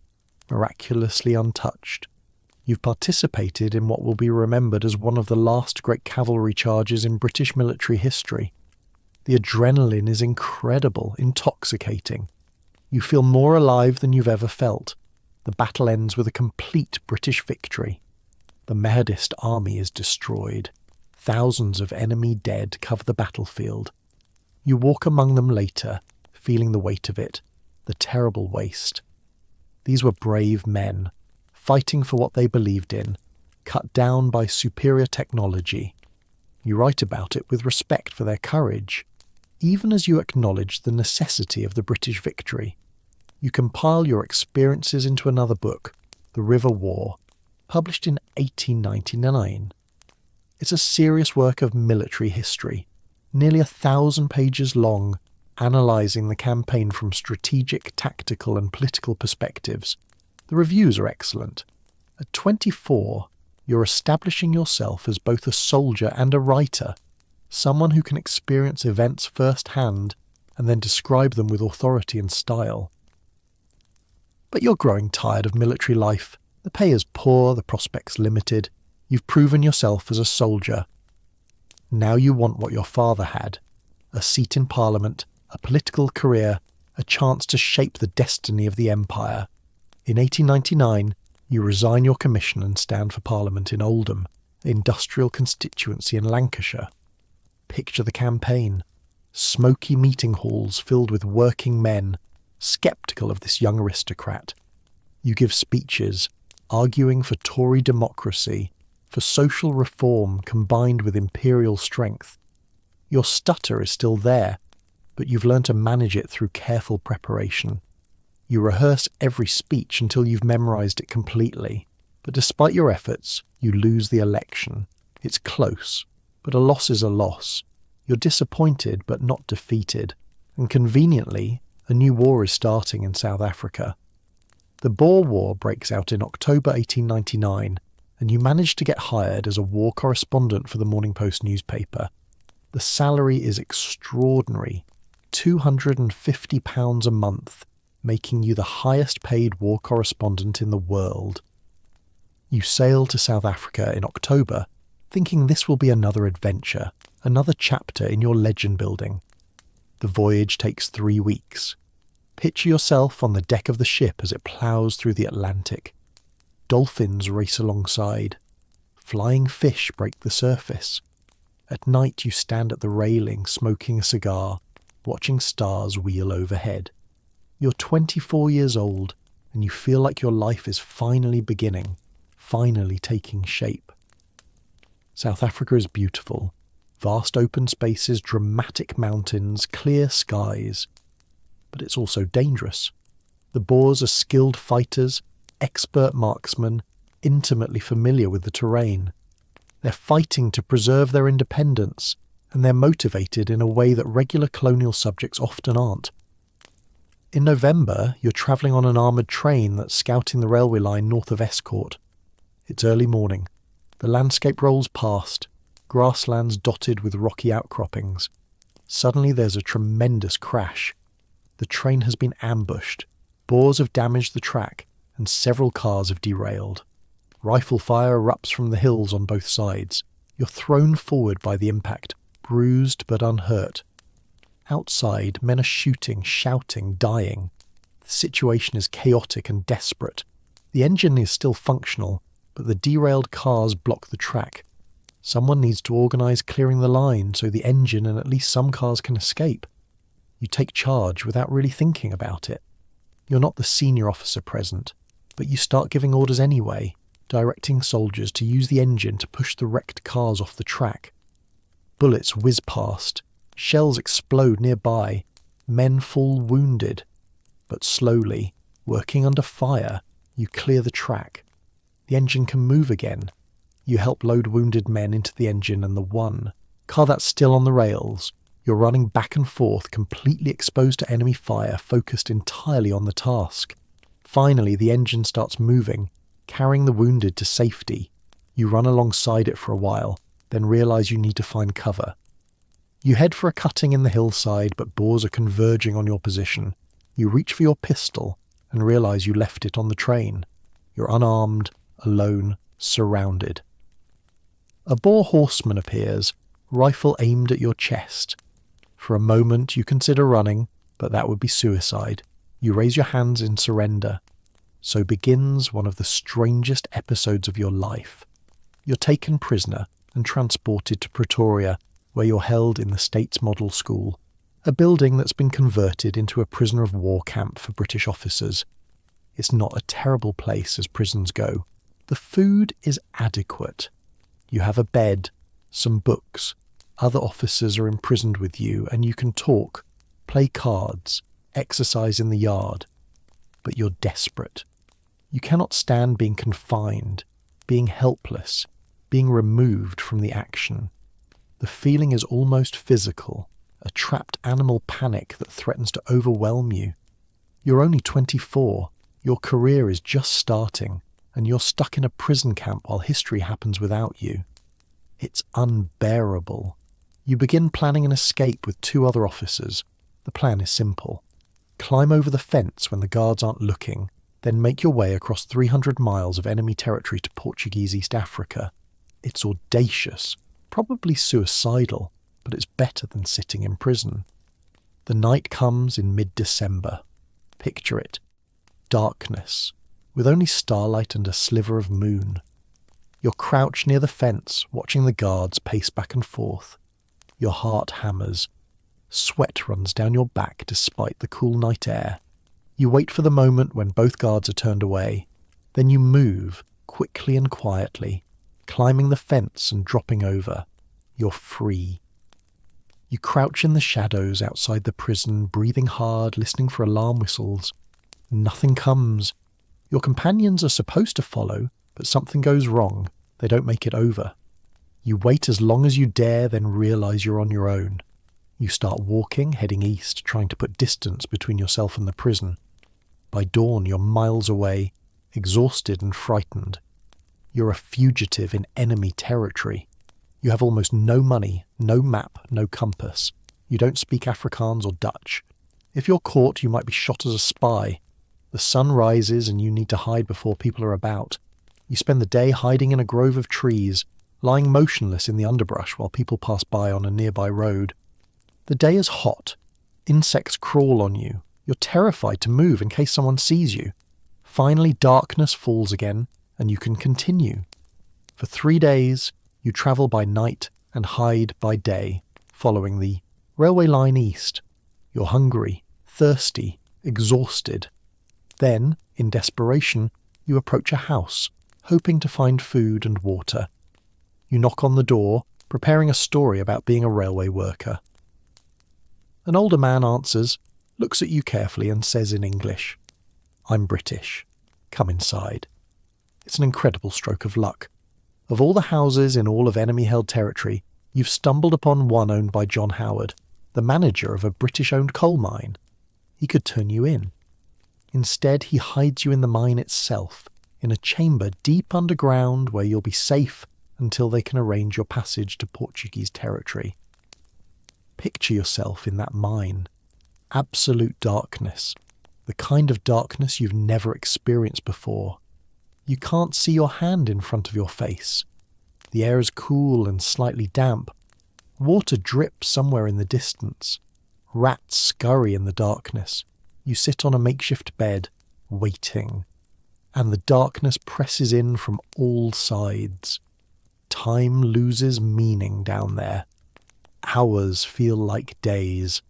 miraculously untouched. You've participated in what will be remembered as one of the last great cavalry charges in British military history. The adrenaline is incredible, intoxicating. You feel more alive than you've ever felt. The battle ends with a complete British victory. The Mahdist army is destroyed. Thousands of enemy dead cover the battlefield. You walk among them later, feeling the weight of it, the terrible waste. These were brave men, fighting for what they believed in, cut down by superior technology. You write about it with respect for their courage, even as you acknowledge the necessity of the British victory. You compile your experiences into another book, The River War, published in 1899. It's a serious work of military history, nearly 1,000 pages long, analysing the campaign from strategic, tactical and political perspectives. The reviews are excellent. At 24, you're establishing yourself as both a soldier and a writer, someone who can experience events firsthand and then describe them with authority and style. But you're growing tired of military life. The pay is poor, the prospects limited. You've proven yourself as a soldier. Now you want what your father had: a seat in Parliament, a political career, a chance to shape the destiny of the empire. In 1899, you resign your commission and stand for Parliament in Oldham, industrial constituency in Lancashire. Picture the campaign. Smoky meeting halls filled with working men, sceptical of this young aristocrat. You give speeches, arguing for Tory democracy, for social reform combined with imperial strength. Your stutter is still there, but you've learned to manage it through careful preparation. You rehearse every speech until you've memorised it completely, but despite your efforts, you lose the election. It's close, but a loss is a loss. You're disappointed but not defeated, and conveniently, a new war is starting in South Africa. The Boer War breaks out in October 1899, and you manage to get hired as a war correspondent for the Morning Post newspaper. The salary is extraordinary, £250 a month, making you the highest paid war correspondent in the world. You sail to South Africa in October, thinking this will be another adventure, another chapter in your legend building. The voyage takes 3 weeks. Picture yourself on the deck of the ship as it ploughs through the Atlantic. Dolphins race alongside. Flying fish break the surface. At night you stand at the railing smoking a cigar, watching stars wheel overhead. You're 24 years old, and you feel like your life is finally beginning, finally taking shape. South Africa is beautiful. Vast open spaces, dramatic mountains, clear skies. But it's also dangerous. The Boers are skilled fighters, expert marksmen, intimately familiar with the terrain. They're fighting to preserve their independence, and they're motivated in a way that regular colonial subjects often aren't. In November, you're travelling on an armoured train that's scouting the railway line north of Escourt. It's early morning. The landscape rolls past, grasslands dotted with rocky outcroppings. Suddenly there's a tremendous crash. The train has been ambushed. Boers have damaged the track, and several cars have derailed. Rifle fire erupts from the hills on both sides. You're thrown forward by the impact, bruised but unhurt. Outside, men are shooting, shouting, dying. The situation is chaotic and desperate. The engine is still functional, but the derailed cars block the track. Someone needs to organise clearing the line so the engine and at least some cars can escape. You take charge without really thinking about it. You're not the senior officer present, but you start giving orders anyway, directing soldiers to use the engine to push the wrecked cars off the track. Bullets whiz past, shells explode nearby, men fall wounded. But slowly, working under fire, you clear the track. The engine can move again. You help load wounded men into the engine and the one car that's still on the rails. You're running back and forth, completely exposed to enemy fire, focused entirely on the task. Finally, the engine starts moving, carrying the wounded to safety. You run alongside it for a while, then realise you need to find cover. You head for a cutting in the hillside, but Boers are converging on your position. You reach for your pistol and realise you left it on the train. You're unarmed, alone, surrounded. A Boer horseman appears, rifle aimed at your chest. For a moment you consider running, but that would be suicide. You raise your hands in surrender. So begins one of the strangest episodes of your life. You're taken prisoner and transported to Pretoria, where you're held in the States Model School, a building that's been converted into a prisoner of war camp for British officers. It's not a terrible place as prisons go. The food is adequate. You have a bed, some books. Other officers are imprisoned with you, and you can talk, play cards, exercise in the yard. But you're desperate. You cannot stand being confined, being helpless, being removed from the action. The feeling is almost physical, a trapped animal panic that threatens to overwhelm you. You're only 24, your career is just starting, and you're stuck in a prison camp while history happens without you. It's unbearable. You begin planning an escape with 2 other officers. The plan is simple. Climb over the fence when the guards aren't looking, then make your way across 300 miles of enemy territory to Portuguese East Africa. It's audacious, probably suicidal, but it's better than sitting in prison. The night comes in mid-December. Picture it. Darkness, with only starlight and a sliver of moon. You're crouched near the fence, watching the guards pace back and forth. Your heart hammers. Sweat runs down your back despite the cool night air. You wait for the moment when both guards are turned away. Then you move, quickly and quietly, climbing the fence and dropping over. You're free. You crouch in the shadows outside the prison, breathing hard, listening for alarm whistles. Nothing comes. Your companions are supposed to follow, but something goes wrong. They don't make it over. You wait as long as you dare, then realize you're on your own. You start walking, heading east, trying to put distance between yourself and the prison. By dawn, you're miles away, exhausted and frightened. You're a fugitive in enemy territory. You have almost no money, no map, no compass. You don't speak Afrikaans or Dutch. If you're caught, you might be shot as a spy. The sun rises and you need to hide before people are about. You spend the day hiding in a grove of trees, lying motionless in the underbrush while people pass by on a nearby road. The day is hot. Insects crawl on you. You're terrified to move in case someone sees you. Finally, darkness falls again, and you can continue. For 3 days, you travel by night and hide by day, following the railway line east. You're hungry, thirsty, exhausted. Then, in desperation, you approach a house, hoping to find food and water. You knock on the door, preparing a story about being a railway worker. An older man answers, looks at you carefully and says in English, "I'm British. Come inside." It's an incredible stroke of luck. Of all the houses in all of enemy-held territory, you've stumbled upon one owned by John Howard, the manager of a British-owned coal mine. He could turn you in. Instead, he hides you in the mine itself, in a chamber deep underground where you'll be safe until they can arrange your passage to Portuguese territory. Picture yourself in that mine. Absolute darkness. The kind of darkness you've never experienced before. You can't see your hand in front of your face. The air is cool and slightly damp. Water drips somewhere in the distance. Rats scurry in the darkness. You sit on a makeshift bed, waiting. And the darkness presses in from all sides. Time loses meaning down there. Hours feel like days.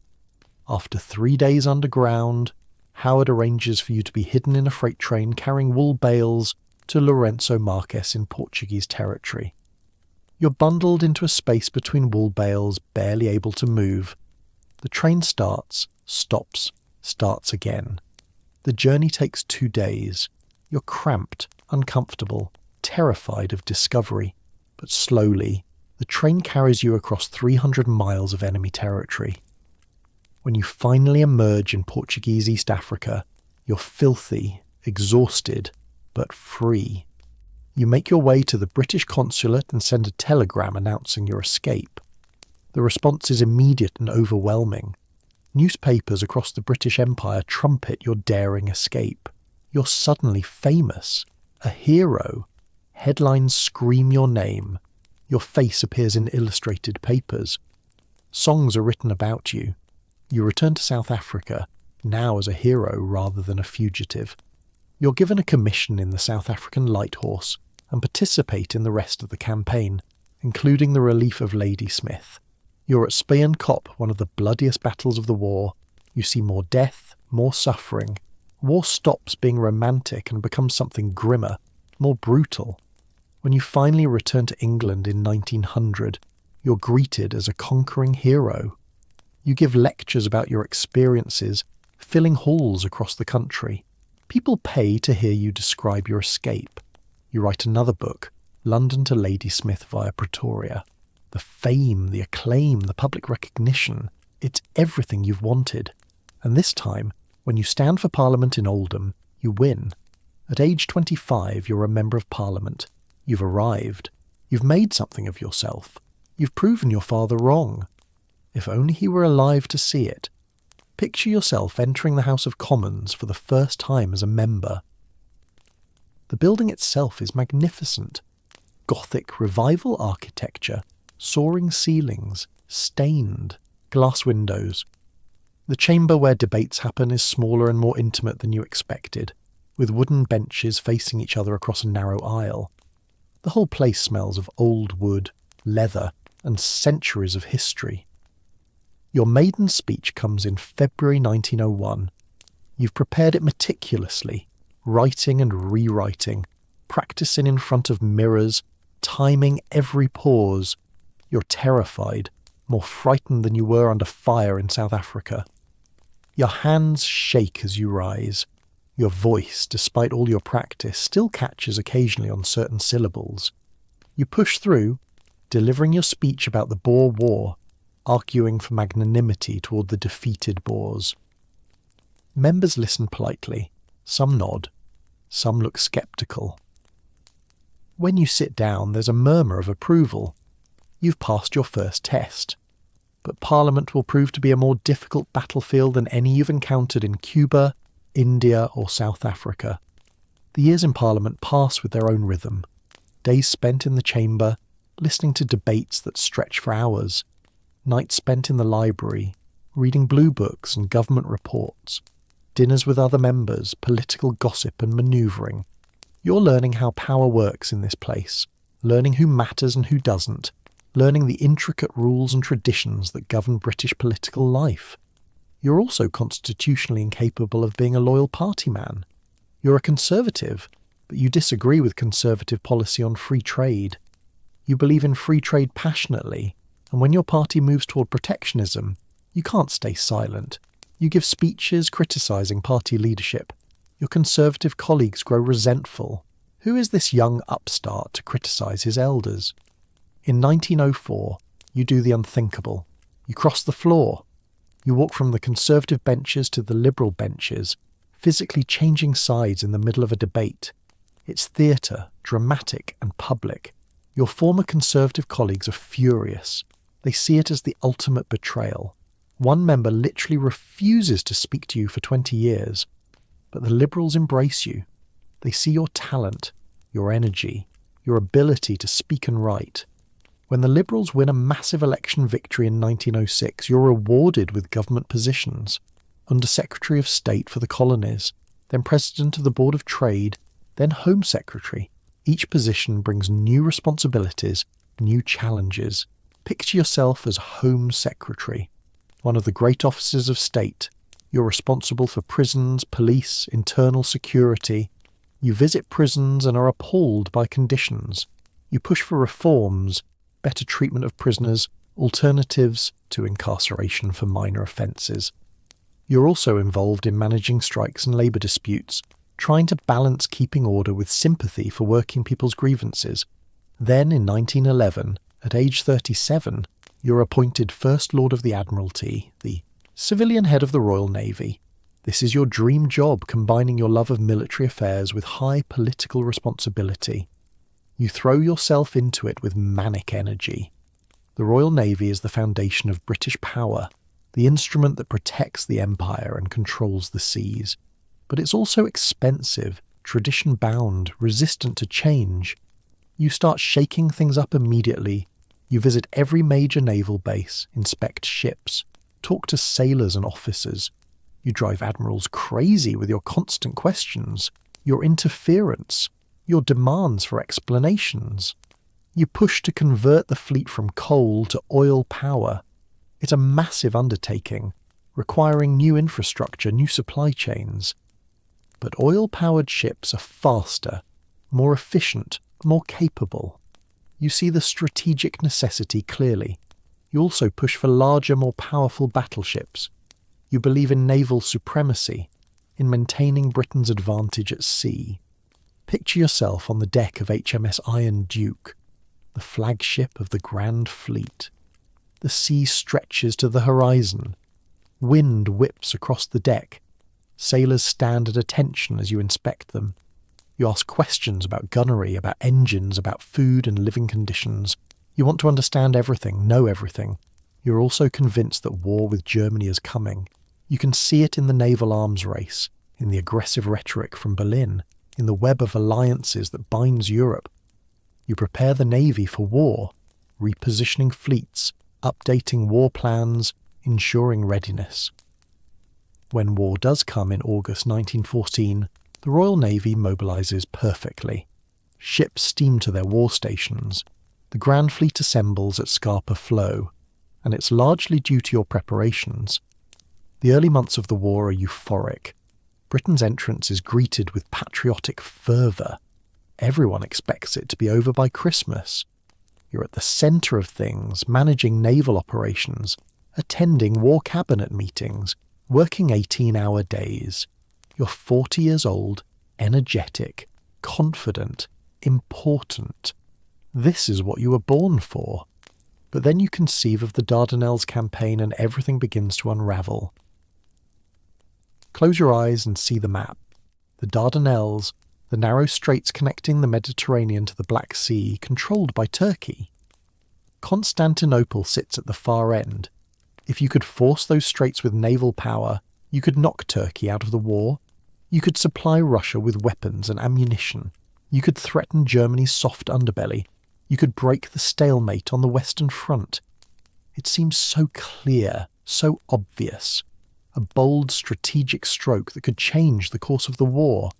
After 3 days underground, Howard arranges for you to be hidden in a freight train carrying wool bales to Lourenço Marques in Portuguese territory. You're bundled into a space between wool bales, barely able to move. The train starts, stops, starts again. The journey takes 2 days. You're cramped, uncomfortable, terrified of discovery. But slowly, the train carries you across 300 miles of enemy territory. When you finally emerge in Portuguese East Africa, you're filthy, exhausted, but free. You make your way to the British consulate and send a telegram announcing your escape. The response is immediate and overwhelming. Newspapers across the British Empire trumpet your daring escape. You're suddenly famous, a hero. Headlines scream your name. Your face appears in illustrated papers. Songs are written about you. You return to South Africa, now as a hero rather than a fugitive. You're given a commission in the South African Light Horse and participate in the rest of the campaign, including the relief of Ladysmith. You're at Spion Kop, one of the bloodiest battles of the war. You see more death, more suffering. War stops being romantic and becomes something grimmer, more brutal. When you finally return to England in 1900, you're greeted as a conquering hero. You give lectures about your experiences, filling halls across the country. People pay to hear you describe your escape. You write another book, London to Ladysmith via Pretoria. The fame, the acclaim, the public recognition, it's everything you've wanted. And this time, when you stand for Parliament in Oldham, you win. At age 25, you're a Member of Parliament. You've arrived. You've made something of yourself. You've proven your father wrong. If only he were alive to see it. Picture yourself entering the House of Commons for the first time as a member. The building itself is magnificent. Gothic revival architecture, soaring ceilings, stained, glass windows. The chamber where debates happen is smaller and more intimate than you expected, with wooden benches facing each other across a narrow aisle. The whole place smells of old wood, leather, and centuries of history. Your maiden speech comes in February 1901. You've prepared it meticulously, writing and rewriting, practicing in front of mirrors, timing every pause. You're terrified, more frightened than you were under fire in South Africa. Your hands shake as you rise. Your voice, despite all your practice, still catches occasionally on certain syllables. You push through, delivering your speech about the Boer War, arguing for magnanimity toward the defeated Boers. Members listen politely. Some nod. Some look sceptical. When you sit down, there's a murmur of approval. You've passed your first test. But Parliament will prove to be a more difficult battlefield than any you've encountered in Cuba, India or South Africa. The years in Parliament pass with their own rhythm. Days spent in the chamber, listening to debates that stretch for hours. Nights spent in the library, reading blue books and government reports. Dinners with other members, political gossip and manoeuvring. You're learning how power works in this place, learning who matters and who doesn't, learning the intricate rules and traditions that govern British political life. You're also constitutionally incapable of being a loyal party man. You're a conservative, but you disagree with conservative policy on free trade. You believe in free trade passionately, and when your party moves toward protectionism, you can't stay silent. You give speeches criticising party leadership. Your conservative colleagues grow resentful. Who is this young upstart to criticise his elders? In 1904, you do the unthinkable. You cross the floor. You walk from the Conservative benches to the Liberal benches, physically changing sides in the middle of a debate. It's theatre, dramatic and public. Your former Conservative colleagues are furious. They see it as the ultimate betrayal. One member literally refuses to speak to you for 20 years. But the Liberals embrace you. They see your talent, your energy, your ability to speak and write. When the Liberals win a massive election victory in 1906, you're rewarded with government positions. Under Secretary of State for the Colonies, then President of the Board of Trade, then Home Secretary. Each position brings new responsibilities, new challenges. Picture yourself as Home Secretary, one of the great offices of state. You're responsible for prisons, police, internal security. You visit prisons and are appalled by conditions. You push for reforms, better treatment of prisoners, alternatives to incarceration for minor offences. You're also involved in managing strikes and labour disputes, trying to balance keeping order with sympathy for working people's grievances. Then in 1911, at age 37, you're appointed First Lord of the Admiralty, the civilian head of the Royal Navy. This is your dream job, combining your love of military affairs with high political responsibility. You throw yourself into it with manic energy. The Royal Navy is the foundation of British power, the instrument that protects the empire and controls the seas. But it's also expensive, tradition-bound, resistant to change. You start shaking things up immediately. You visit every major naval base, inspect ships, talk to sailors and officers. You drive admirals crazy with your constant questions, your interference, your demands for explanations. You push to convert the fleet from coal to oil power. It's a massive undertaking, requiring new infrastructure, new supply chains. But oil-powered ships are faster, more efficient, more capable. You see the strategic necessity clearly. You also push for larger, more powerful battleships. You believe in naval supremacy, in maintaining Britain's advantage at sea. Picture yourself on the deck of HMS Iron Duke, the flagship of the Grand Fleet. The sea stretches to the horizon. Wind whips across the deck. Sailors stand at attention as you inspect them. You ask questions about gunnery, about engines, about food and living conditions. You want to understand everything, know everything. You're also convinced that war with Germany is coming. You can see it in the naval arms race, in the aggressive rhetoric from Berlin, in the web of alliances that binds Europe. You prepare the navy for war, repositioning fleets, updating war plans, ensuring readiness. When war does come in August 1914, the Royal Navy mobilises perfectly. Ships steam to their war stations. The Grand Fleet assembles at Scapa Flow, and it's largely due to your preparations. The early months of the war are euphoric. Britain's entrance is greeted with patriotic fervour. Everyone expects it to be over by Christmas. You're at the centre of things, managing naval operations, attending war cabinet meetings, working 18-hour days. You're 40 years old, energetic, confident, important. This is what you were born for. But then you conceive of the Dardanelles campaign and everything begins to unravel. Close your eyes and see the map. The Dardanelles, the narrow straits connecting the Mediterranean to the Black Sea, controlled by Turkey. Constantinople sits at the far end. If you could force those straits with naval power, you could knock Turkey out of the war. You could supply Russia with weapons and ammunition. You could threaten Germany's soft underbelly. You could break the stalemate on the Western Front. It seems so clear, so obvious. A bold strategic stroke that could change the course of the war.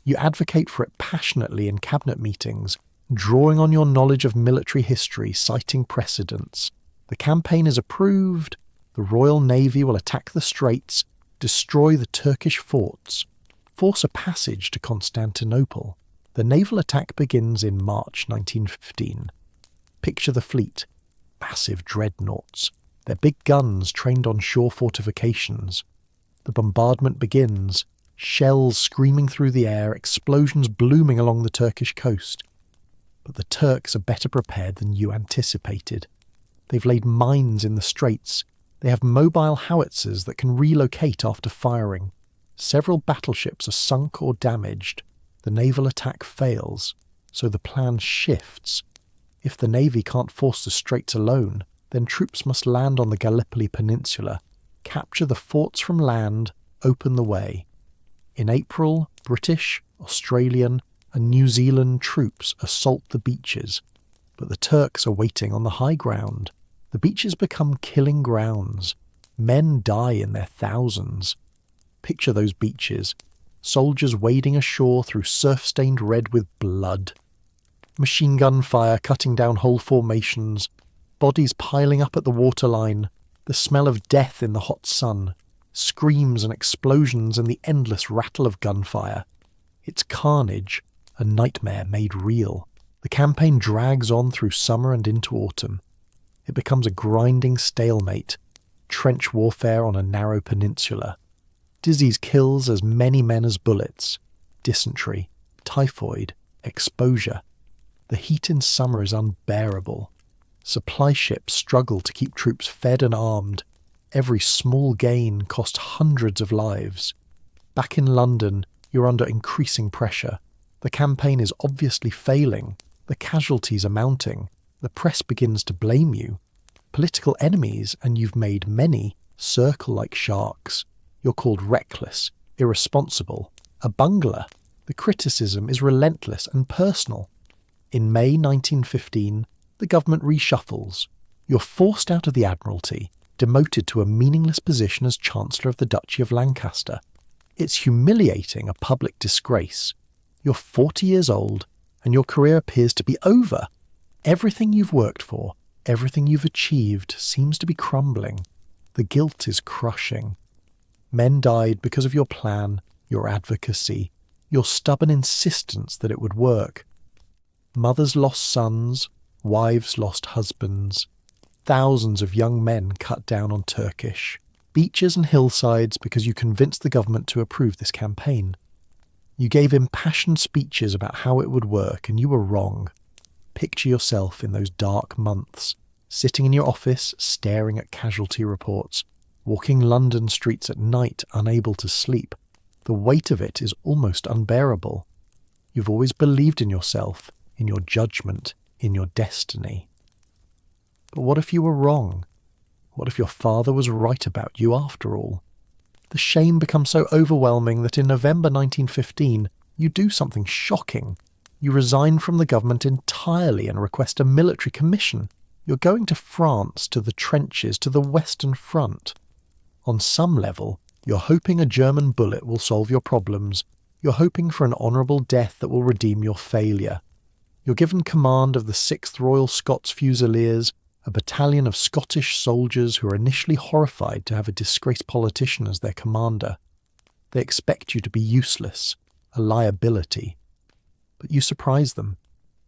You advocate for it passionately in cabinet meetings, drawing on your knowledge of military history, citing precedents. The campaign is approved. The Royal Navy will attack the straits, destroy the Turkish forts, force a passage to Constantinople. The naval attack begins in March 1915. Picture the fleet. Massive dreadnoughts. Their big guns trained on shore fortifications. The bombardment begins. Shells screaming through the air, explosions blooming along the Turkish coast. But the Turks are better prepared than you anticipated. They've laid mines in the straits. They have mobile howitzers that can relocate after firing. Several battleships are sunk or damaged. The naval attack fails, so the plan shifts. If the navy can't force the straits alone, then troops must land on the Gallipoli Peninsula, capture the forts from land, open the way. In April, British, Australian, and New Zealand troops assault the beaches, but the Turks are waiting on the high ground. The beaches become killing grounds. Men die in their thousands. Picture those beaches, soldiers wading ashore through surf stained red with blood. Machine gun fire cutting down whole formations, bodies piling up at the waterline, the smell of death in the hot sun, screams and explosions and the endless rattle of gunfire. It's carnage, a nightmare made real. The campaign drags on through summer and into autumn. It becomes a grinding stalemate, trench warfare on a narrow peninsula. Disease kills as many men as bullets. Dysentery, typhoid, exposure. The heat in summer is unbearable. Supply ships struggle to keep troops fed and armed. Every small gain cost hundreds of lives. Back in London, you're under increasing pressure. The campaign is obviously failing. The casualties are mounting. The press begins to blame you. Political enemies, and you've made many, circle like sharks. You're called reckless, irresponsible, a bungler. The criticism is relentless and personal. In May 1915, the government reshuffles. You're forced out of the Admiralty, demoted to a meaningless position as Chancellor of the Duchy of Lancaster. It's humiliating, a public disgrace. You're 40 years old, and your career appears to be over. Everything you've worked for, everything you've achieved, seems to be crumbling. The guilt is crushing. Men died because of your plan, your advocacy, your stubborn insistence that it would work. Mothers lost sons, wives lost husbands. Thousands of young men cut down on Turkish beaches and hillsides because you convinced the government to approve this campaign. You gave impassioned speeches about how it would work, and you were wrong. Picture yourself in those dark months, sitting in your office, staring at casualty reports, walking London streets at night, unable to sleep. The weight of it is almost unbearable. You've always believed in yourself, in your judgment, in your destiny. But what if you were wrong? What if your father was right about you after all? The shame becomes so overwhelming that in November 1915, you do something shocking. You resign from the government entirely and request a military commission. You're going to France, to the trenches, to the Western Front. On some level, you're hoping a German bullet will solve your problems. You're hoping for an honourable death that will redeem your failure. You're given command of the 6th Royal Scots Fusiliers, a battalion of Scottish soldiers who are initially horrified to have a disgraced politician as their commander. They expect you to be useless, a liability. But you surprise them.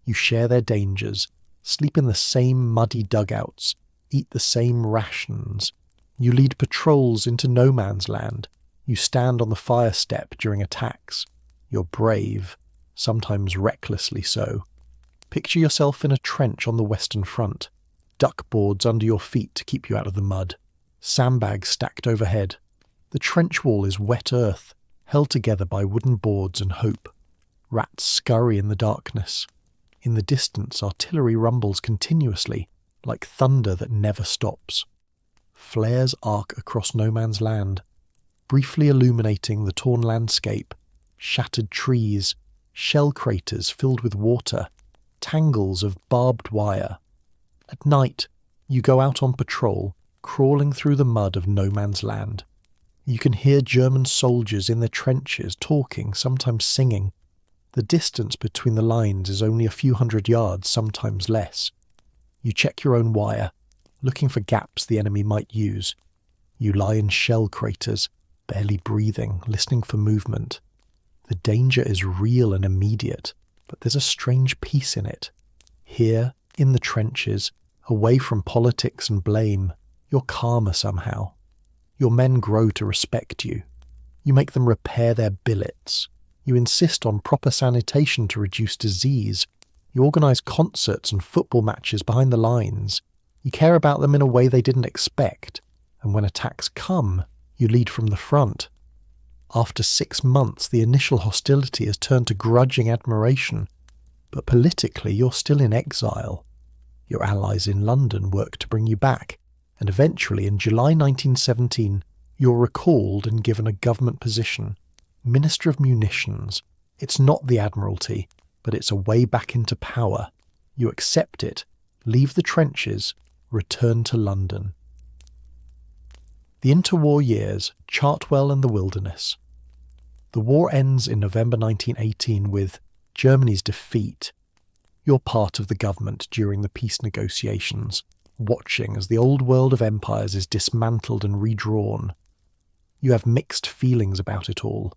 You share their dangers, sleep in the same muddy dugouts, eat the same rations. You lead patrols into no man's land. You stand on the fire step during attacks. You're brave, sometimes recklessly so. Picture yourself in a trench on the Western Front. Duckboards under your feet to keep you out of the mud. Sandbags stacked overhead. The trench wall is wet earth, held together by wooden boards and hope. Rats scurry in the darkness. In the distance, artillery rumbles continuously, like thunder that never stops. Flares arc across no man's land, briefly illuminating the torn landscape, shattered trees, shell craters filled with water, tangles of barbed wire. At night, you go out on patrol, crawling through the mud of no man's land. You can hear German soldiers in their trenches talking, sometimes singing. The distance between the lines is only a few hundred yards, sometimes less. You check your own wire, looking for gaps the enemy might use. You lie in shell craters, barely breathing, listening for movement. The danger is real and immediate, but there's a strange peace in it. Here, in the trenches, away from politics and blame, you're calmer somehow. Your men grow to respect you. You make them repair their billets. You insist on proper sanitation to reduce disease. You organise concerts and football matches behind the lines. You care about them in a way they didn't expect. And when attacks come, you lead from the front. After 6 months, the initial hostility has turned to grudging admiration. But politically, you're still in exile. Your allies in London work to bring you back, and eventually in July 1917, you're recalled and given a government position, Minister of Munitions. It's not the Admiralty, but it's a way back into power. You accept it, leave the trenches, return to London. The interwar years, Chartwell and the Wilderness. The war ends in November 1918 with Germany's defeat. You're part of the government during the peace negotiations, watching as the old world of empires is dismantled and redrawn. You have mixed feelings about it all.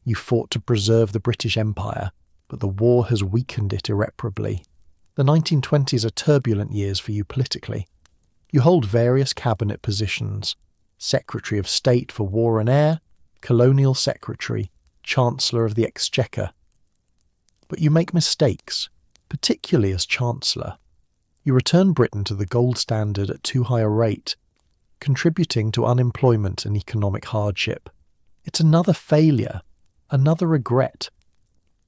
You fought to preserve the British Empire, but the war has weakened it irreparably. The 1920s are turbulent years for you politically. You hold various cabinet positions: Secretary of State for War and Air, Colonial Secretary, Chancellor of the Exchequer. But you make mistakes, particularly as Chancellor. You return Britain to the gold standard at too high a rate, contributing to unemployment and economic hardship. It's another failure, another regret.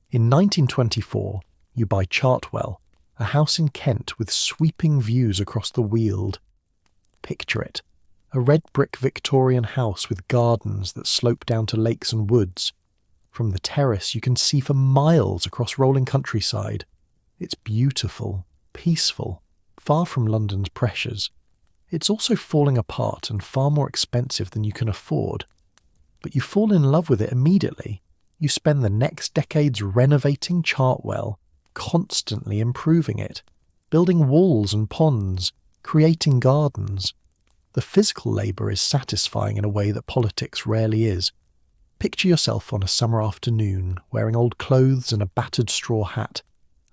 In 1924, you buy Chartwell, a house in Kent with sweeping views across the Weald. Picture it, a red brick Victorian house with gardens that slope down to lakes and woods. From the terrace you can see for miles across rolling countryside. It's beautiful, peaceful, far from London's pressures. It's also falling apart and far more expensive than you can afford. But you fall in love with it immediately. You spend the next decades renovating Chartwell, constantly improving it, building walls and ponds, creating gardens. The physical labour is satisfying in a way that politics rarely is. Picture yourself on a summer afternoon, wearing old clothes and a battered straw hat,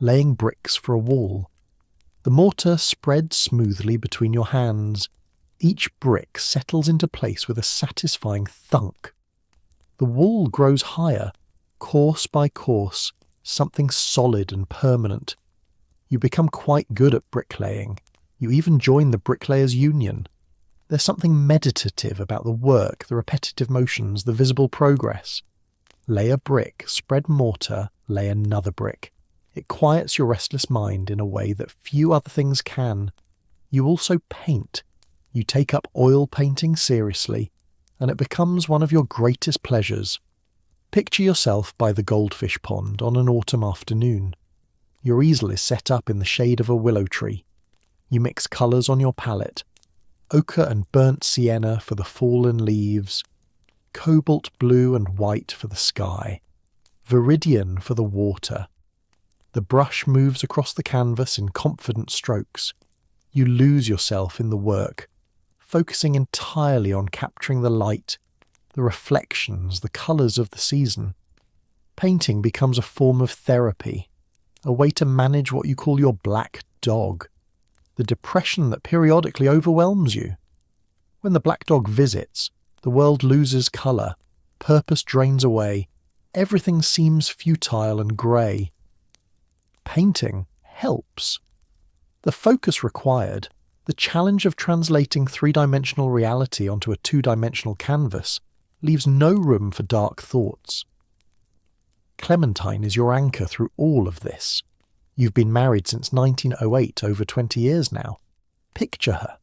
laying bricks for a wall. The mortar spreads smoothly between your hands. Each brick settles into place with a satisfying thunk. The wall grows higher, Course by course, something solid and permanent. You become quite good at bricklaying. You even join the Bricklayers' Union. There's something meditative about the work, the repetitive motions, the visible progress. Lay a brick, spread mortar, lay another brick. It quiets your restless mind in a way that few other things can. You also paint. You take up oil painting seriously, and it becomes one of your greatest pleasures. Picture yourself by the goldfish pond on an autumn afternoon. Your easel is set up in the shade of a willow tree. You mix colours on your palette. Ochre and burnt sienna for the fallen leaves. Cobalt blue and white for the sky. Viridian for the water. The brush moves across the canvas in confident strokes. You lose yourself in the work, focusing entirely on capturing the light, the reflections, the colours of the season. Painting becomes a form of therapy, a way to manage what you call your black dog, the depression that periodically overwhelms you. When the black dog visits, the world loses colour, purpose drains away, everything seems futile and grey. Painting helps. The focus required, the challenge of translating three-dimensional reality onto a two-dimensional canvas, leaves no room for dark thoughts. Clementine is your anchor through all of this. You've been married since 1908, over 20 years now. Picture her.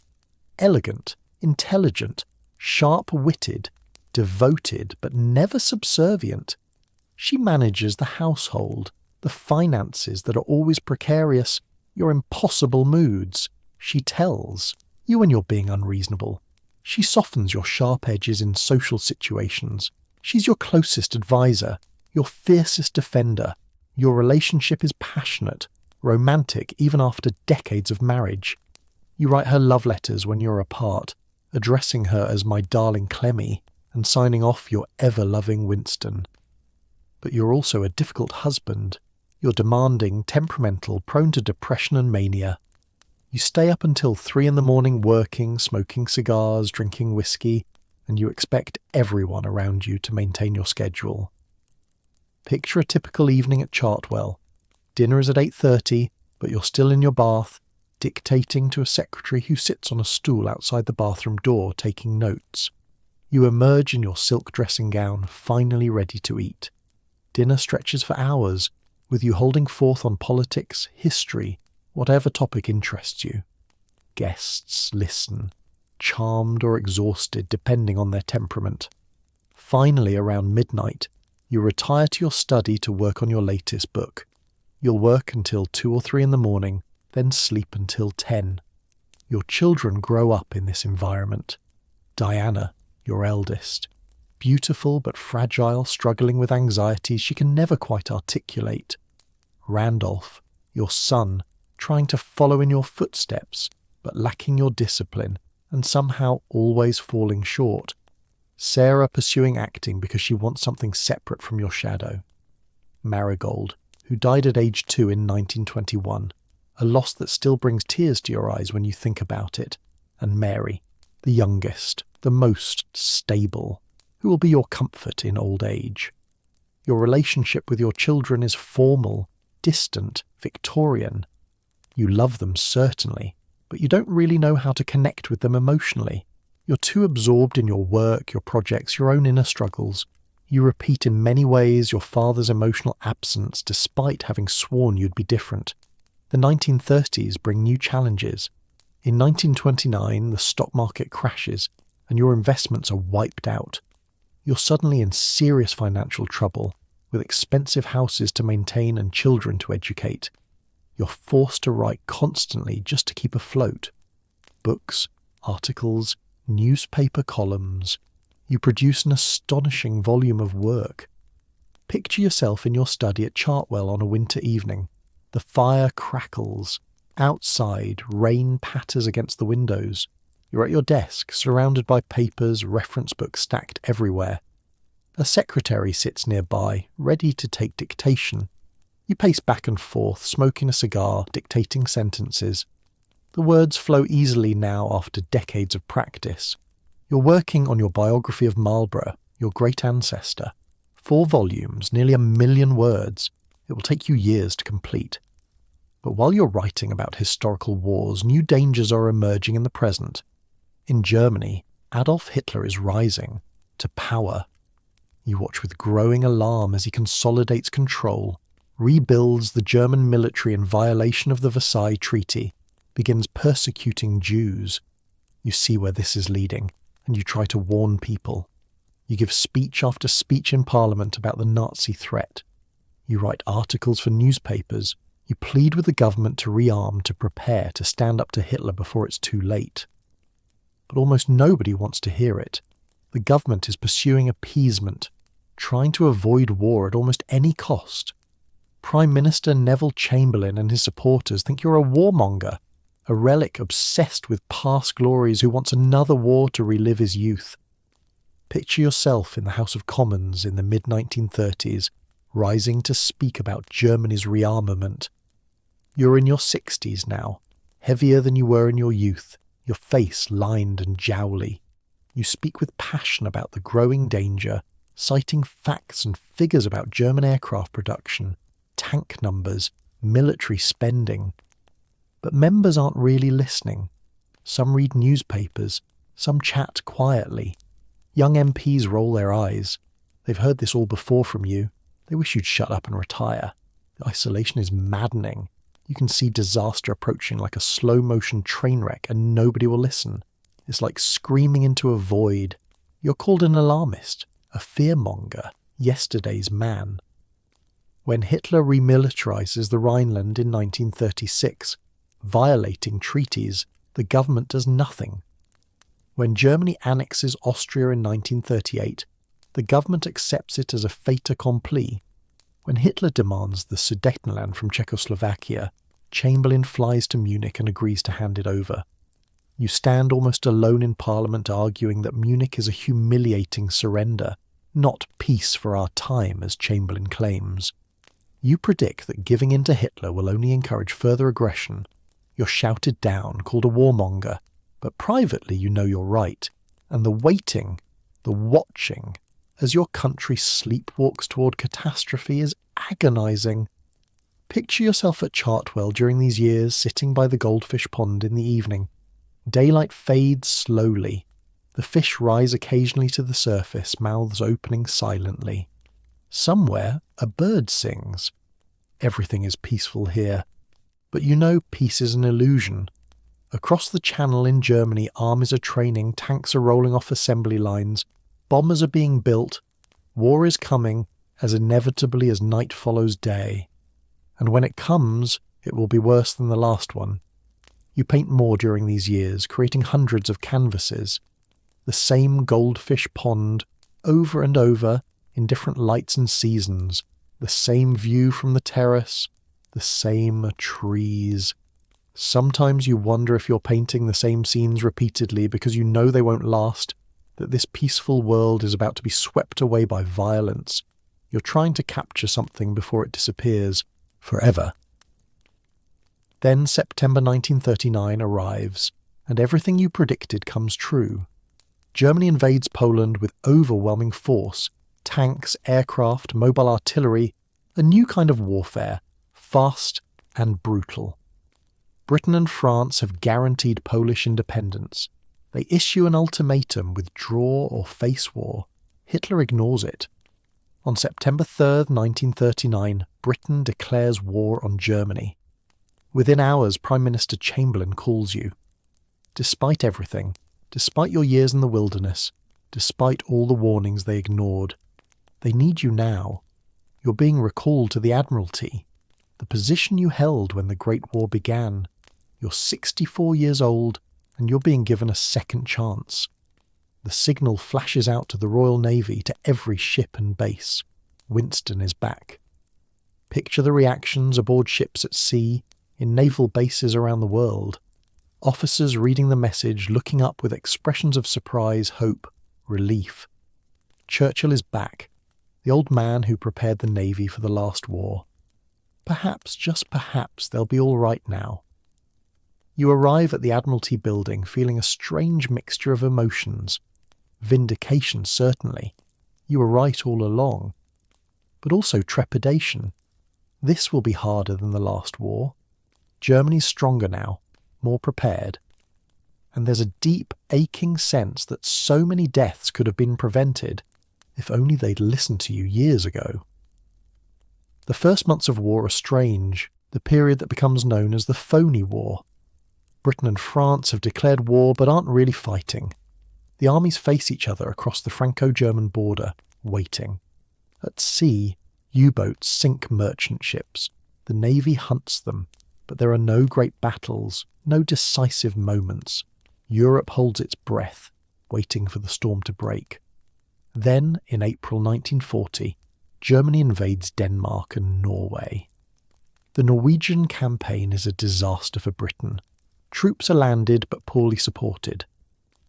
Elegant, intelligent, sharp-witted, devoted, but never subservient. She manages the household, the finances that are always precarious, your impossible moods. She tells you when you're being unreasonable. She softens your sharp edges in social situations. She's your closest advisor, your fiercest defender. Your relationship is passionate, romantic even after decades of marriage. You write her love letters when you're apart, addressing her as my darling Clemmy and signing off your ever-loving Winston. But you're also a difficult husband. You're demanding, temperamental, prone to depression and mania. You stay up until 3 a.m. working, smoking cigars, drinking whiskey, and you expect everyone around you to maintain your schedule. Picture a typical evening at Chartwell. Dinner is at 8:30, but you're still in your bath, dictating to a secretary who sits on a stool outside the bathroom door taking notes. You emerge in your silk dressing gown, finally ready to eat. Dinner stretches for hours, with you holding forth on politics, history, whatever topic interests you. Guests listen, charmed or exhausted depending on their temperament. Finally, around midnight, you retire to your study to work on your latest book. You'll work until 2 or 3 a.m, then sleep until 10. Your children grow up in this environment. Diana, your eldest, beautiful but fragile, struggling with anxieties she can never quite articulate. Randolph, your son, trying to follow in your footsteps, but lacking your discipline and somehow always falling short. Sarah pursuing acting because she wants something separate from your shadow. Marigold, who died at age 2 in 1921, a loss that still brings tears to your eyes when you think about it. And Mary, the youngest, the most stable, who will be your comfort in old age. Your relationship with your children is formal, distant, Victorian. You love them certainly, but you don't really know how to connect with them emotionally. You're too absorbed in your work, your projects, your own inner struggles. You repeat in many ways your father's emotional absence despite having sworn you'd be different. The 1930s bring new challenges. In 1929, the stock market crashes and your investments are wiped out. You're suddenly in serious financial trouble, with expensive houses to maintain and children to educate. You're forced to write constantly just to keep afloat. Books, articles, newspaper columns. You produce an astonishing volume of work. Picture yourself in your study at Chartwell on a winter evening. The fire crackles. Outside, rain patters against the windows. You're at your desk, surrounded by papers, reference books stacked everywhere. A secretary sits nearby, ready to take dictation. You pace back and forth, smoking a cigar, dictating sentences. The words flow easily now after decades of practice. You're working on your biography of Marlborough, your great ancestor. 4 volumes, nearly 1,000,000 words. It will take you years to complete. But while you're writing about historical wars, new dangers are emerging in the present. In Germany, Adolf Hitler is rising to power. You watch with growing alarm as he consolidates control, rebuilds the German military in violation of the Versailles Treaty, begins persecuting Jews. You see where this is leading, and you try to warn people. You give speech after speech in Parliament about the Nazi threat. You write articles for newspapers. You plead with the government to rearm, to prepare, to stand up to Hitler before it's too late. But almost nobody wants to hear it. The government is pursuing appeasement, trying to avoid war at almost any cost. Prime Minister Neville Chamberlain and his supporters think you're a warmonger, a relic obsessed with past glories who wants another war to relive his youth. Picture yourself in the House of Commons in the mid-1930s, rising to speak about Germany's rearmament. You're in your 60s now, heavier than you were in your youth, your face lined and jowly. You speak with passion about the growing danger, citing facts and figures about German aircraft production, tank numbers, military spending. But members aren't really listening. Some read newspapers, some chat quietly. Young MPs roll their eyes. They've heard this all before from you. They wish you'd shut up and retire. The isolation is maddening. You can see disaster approaching like a slow-motion train wreck and nobody will listen. It's like screaming into a void. You're called an alarmist, a fearmonger, yesterday's man. When Hitler remilitarizes the Rhineland in 1936, violating treaties, the government does nothing. When Germany annexes Austria in 1938, the government accepts it as a fait accompli. When Hitler demands the Sudetenland from Czechoslovakia, Chamberlain flies to Munich and agrees to hand it over. You stand almost alone in Parliament arguing that Munich is a humiliating surrender, not peace for our time, as Chamberlain claims. You predict that giving in to Hitler will only encourage further aggression. You're shouted down, called a warmonger, but privately you know you're right, and the waiting, the watching, as your country sleepwalks toward catastrophe is agonizing. Picture yourself at Chartwell during these years, sitting by the goldfish pond in the evening. Daylight fades slowly. The fish rise occasionally to the surface, mouths opening silently. Somewhere a bird sings. Everything is peaceful here. But you know peace is an illusion. Across the channel in Germany, armies are training, tanks are rolling off assembly lines, bombers are being built, war is coming as inevitably as night follows day. And when it comes, it will be worse than the last one. You paint more during these years, creating hundreds of canvases. The same goldfish pond, over and over, in different lights and seasons. The same view from the terrace. The same trees. Sometimes you wonder if you're painting the same scenes repeatedly because you know they won't last, that this peaceful world is about to be swept away by violence. You're trying to capture something before it disappears forever. Then September 1939 arrives, and everything you predicted comes true. Germany invades Poland with overwhelming force, tanks, aircraft, mobile artillery, a new kind of warfare, fast and brutal. Britain and France have guaranteed Polish independence. They issue an ultimatum: withdraw or face war. Hitler ignores it. On September 3rd, 1939, Britain declares war on Germany. Within hours, Prime Minister Chamberlain calls you. Despite everything, despite your years in the wilderness, despite all the warnings they ignored, they need you now. You're being recalled to the Admiralty, the position you held when the Great War began. You're 64 years old, and you're being given a second chance. The signal flashes out to the Royal Navy, to every ship and base. Winston is back. Picture the reactions aboard ships at sea, in naval bases around the world. Officers reading the message, looking up with expressions of surprise, hope, relief. Churchill is back, the old man who prepared the Navy for the last war. Perhaps, just perhaps, they'll be all right now. You arrive at the Admiralty building feeling a strange mixture of emotions. Vindication, certainly. You were right all along. but also trepidation. This will be harder than the last war. Germany's stronger now, more prepared. And there's a deep, aching sense that so many deaths could have been prevented if only they'd listened to you years ago. The first months of war are strange, the period that becomes known as the phony war. Britain and France have declared war but aren't really fighting. The armies face each other across the Franco-German border, waiting. At sea, U-boats sink merchant ships. The navy hunts them, but there are no great battles, no decisive moments. Europe holds its breath, waiting for the storm to break. Then, in April 1940, Germany invades Denmark and Norway. The Norwegian campaign is a disaster for Britain. Troops are landed but poorly supported.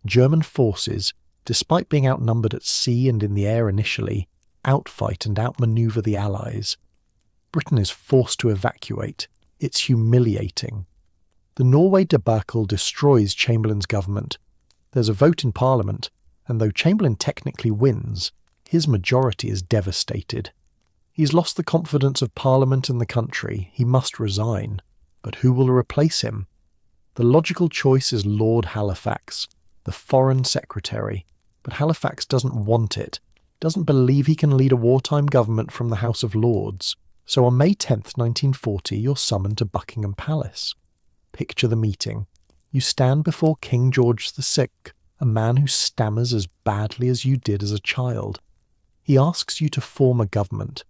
German forces, despite being outnumbered at sea and in the air initially, outfight and outmaneuver the Allies. Britain is forced to evacuate. It's humiliating. The Norway debacle destroys Chamberlain's government. There's a vote in Parliament, and though Chamberlain technically wins, his majority is devastated. He's lost the confidence of Parliament and the country. He must resign. But who will replace him? The logical choice is Lord Halifax, the Foreign Secretary. But Halifax doesn't want it, doesn't believe he can lead a wartime government from the House of Lords. So on May 10th, 1940, you're summoned to Buckingham Palace. Picture the meeting. You stand before King George VI, a man who stammers as badly as you did as a child. He asks you to form a government.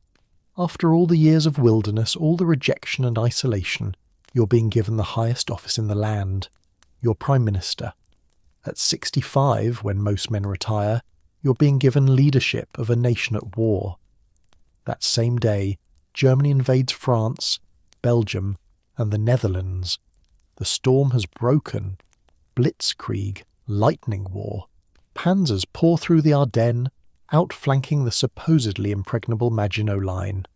After all the years of wilderness, all the rejection and isolation, you're being given the highest office in the land. You're Prime Minister. At 65, when most men retire, you're being given leadership of a nation at war. That same day, Germany invades France, Belgium, and the Netherlands. The storm has broken. Blitzkrieg, lightning war. Panzers pour through the Ardennes, outflanking the supposedly impregnable Maginot Line.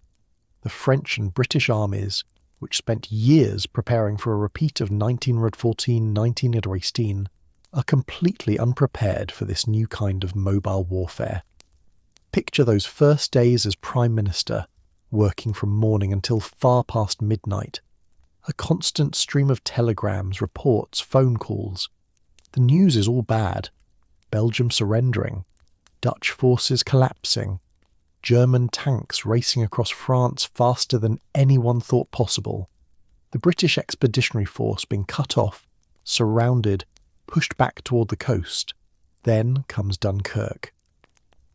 The French and British armies, which spent years preparing for a repeat of 1914-1918, are completely unprepared for this new kind of mobile warfare. Picture those first days as Prime Minister, working from morning until far past midnight. A constant stream of telegrams, reports, phone calls. The news is all bad. Belgium surrendering. Dutch forces collapsing. German tanks racing across France faster than anyone thought possible. The British Expeditionary Force being cut off, surrounded, pushed back toward the coast. Then comes Dunkirk.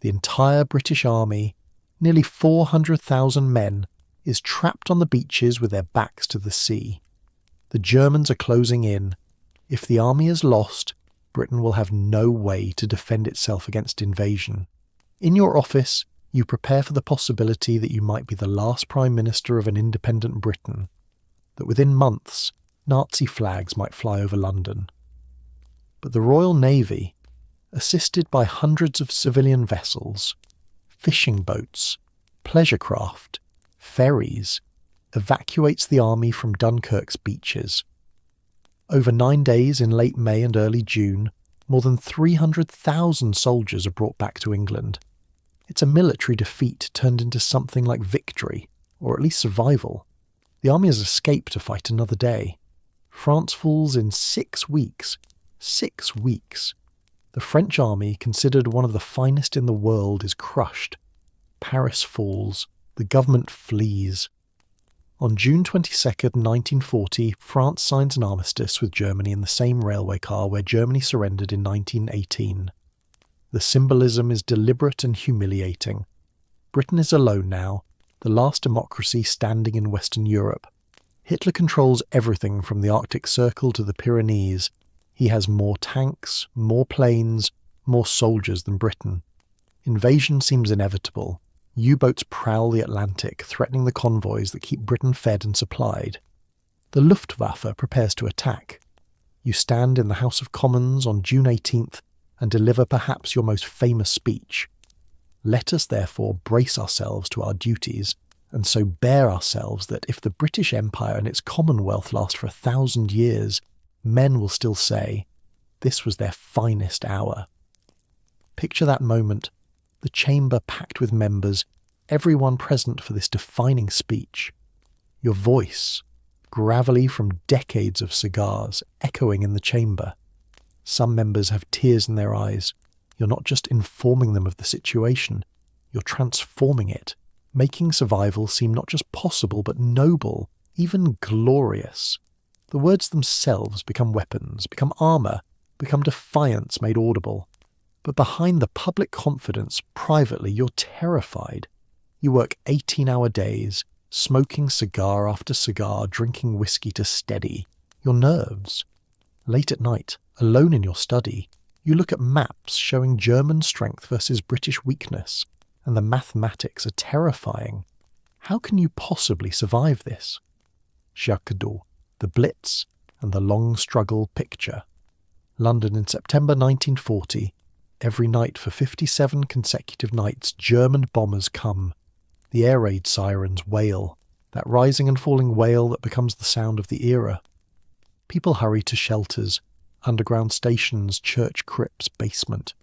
The entire British army, nearly 400,000 men, is trapped on the beaches with their backs to the sea. The Germans are closing in. If the army is lost, Britain will have no way to defend itself against invasion. In your office, you prepare for the possibility that you might be the last Prime Minister of an independent Britain, that within months, Nazi flags might fly over London. But the Royal Navy, assisted by hundreds of civilian vessels, fishing boats, pleasure craft, ferries, evacuates the army from Dunkirk's beaches. Over 9 days in late May and early June, more than 300,000 soldiers are brought back to England. It's a military defeat turned into something like victory, or at least survival. The army has escaped to fight another day. France falls in 6 weeks. 6 weeks. The French army, considered one of the finest in the world, is crushed. Paris falls. The government flees. On June 22nd, 1940, France signs an armistice with Germany in the same railway car where Germany surrendered in 1918. The symbolism is deliberate and humiliating. Britain is alone now, the last democracy standing in Western Europe. Hitler controls everything from the Arctic Circle to the Pyrenees. He has more tanks, more planes, more soldiers than Britain. Invasion seems inevitable. U-boats prowl the Atlantic, threatening the convoys that keep Britain fed and supplied. The Luftwaffe prepares to attack. You stand in the House of Commons on June 18th and deliver perhaps your most famous speech. Let us therefore brace ourselves to our duties, and so bear ourselves that if the British Empire and its Commonwealth last for 1,000 years, men will still say, this was their finest hour. Picture that moment, the chamber packed with members, everyone present for this defining speech. Your voice, gravelly from decades of cigars, echoing in the chamber. Some members have tears in their eyes. You're not just informing them of the situation, you're transforming it, making survival seem not just possible but noble, even glorious. The words themselves become weapons, become armour, become defiance made audible. But behind the public confidence, privately, you're terrified. You work 18-hour days, smoking cigar after cigar, drinking whiskey to steady your nerves. Late at night, alone in your study, you look at maps showing German strength versus British weakness, and the mathematics are terrifying. How can you possibly survive this? Jacques Cadeau, The Blitz and the Long Struggle Picture. London in September 1940. Every night for 57 consecutive nights, German bombers come. The air raid sirens wail, that rising and falling wail that becomes the sound of the era. People hurry to shelters, underground stations, church crypts, basement.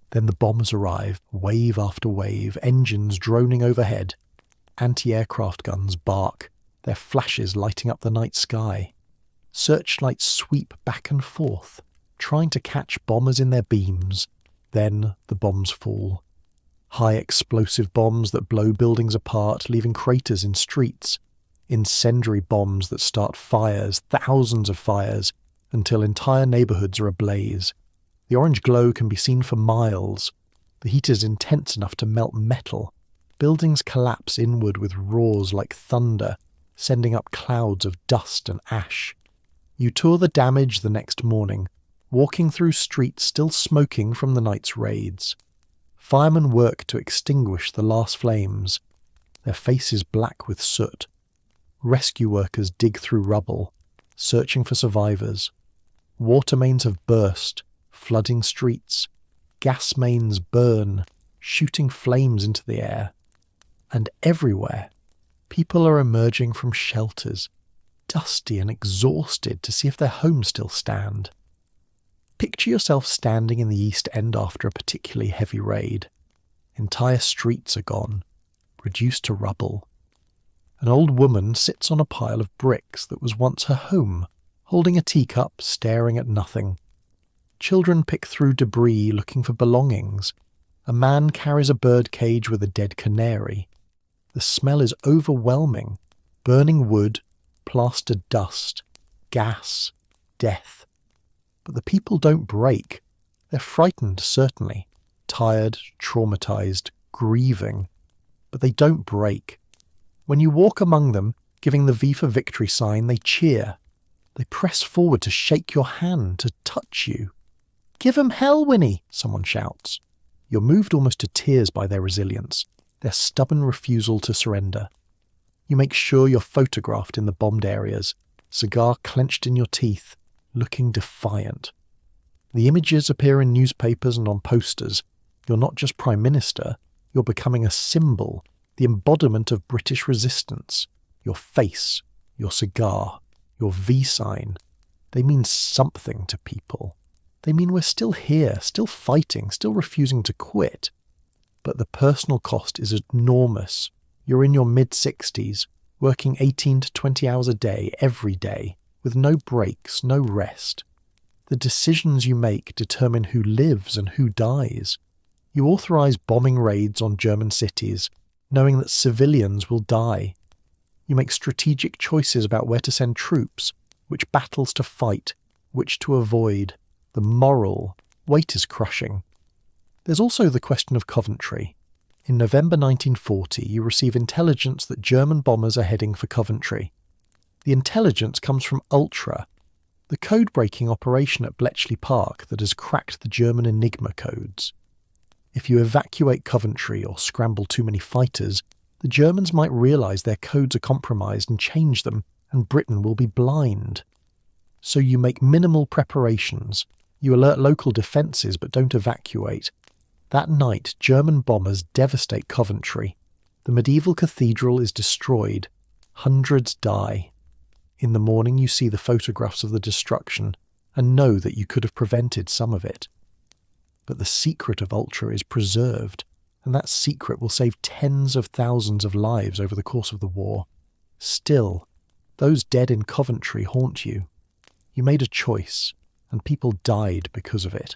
Then the bombs arrive, wave after wave, engines droning overhead. Anti-aircraft guns bark, their flashes lighting up the night sky. Searchlights sweep back and forth, trying to catch bombers in their beams. Then the bombs fall. High explosive bombs that blow buildings apart, leaving craters in streets. Incendiary bombs that start fires, thousands of fires, until entire neighbourhoods are ablaze. The orange glow can be seen for miles. The heat is intense enough to melt metal. Buildings collapse inward with roars like thunder, sending up clouds of dust and ash. You tour the damage the next morning, walking through streets still smoking from the night's raids. Firemen work to extinguish the last flames, their faces black with soot. Rescue workers dig through rubble, searching for survivors. Water mains have burst, flooding streets. Gas mains burn, shooting flames into the air. And everywhere, people are emerging from shelters, dusty and exhausted, to see if their homes still stand. Picture yourself standing in the East End after a particularly heavy raid. Entire streets are gone, reduced to rubble. An old woman sits on a pile of bricks that was once her home, holding a teacup, staring at nothing. Children pick through debris looking for belongings. A man carries a bird cage with a dead canary. The smell is overwhelming. Burning wood, plastered dust, gas, death. But the people don't break. They're frightened, certainly. Tired, traumatized, grieving. But they don't break. When you walk among them, giving the V for victory sign, they cheer. They press forward to shake your hand, to touch you. "Give 'em hell, Winnie," someone shouts. You're moved almost to tears by their resilience, their stubborn refusal to surrender. You make sure you're photographed in the bombed areas, cigar clenched in your teeth, looking defiant. The images appear in newspapers and on posters. You're not just Prime Minister, you're becoming a symbol, the embodiment of British resistance. Your face, your cigar, your V sign, they mean something to people. They mean we're still here, still fighting, still refusing to quit. But the personal cost is enormous. You're in your mid-60s, working 18 to 20 hours a day, every day, with no breaks, no rest. The decisions you make determine who lives and who dies. You authorize bombing raids on German cities, knowing that civilians will die. You make strategic choices about where to send troops, which battles to fight, which to avoid. The moral weight is crushing. There's also the question of Coventry. In November 1940, you receive intelligence that German bombers are heading for Coventry. The intelligence comes from Ultra, the code-breaking operation at Bletchley Park that has cracked the German Enigma codes. If you evacuate Coventry or scramble too many fighters, the Germans might realise their codes are compromised and change them, and Britain will be blind. So you make minimal preparations. You alert local defences but don't evacuate. That night, German bombers devastate Coventry. The medieval cathedral is destroyed. Hundreds die. In the morning you see the photographs of the destruction and know that you could have prevented some of it. But the secret of Ultra is preserved. and that secret will save tens of thousands of lives over the course of the war. Still, those dead in Coventry haunt you. You made a choice, and people died because of it.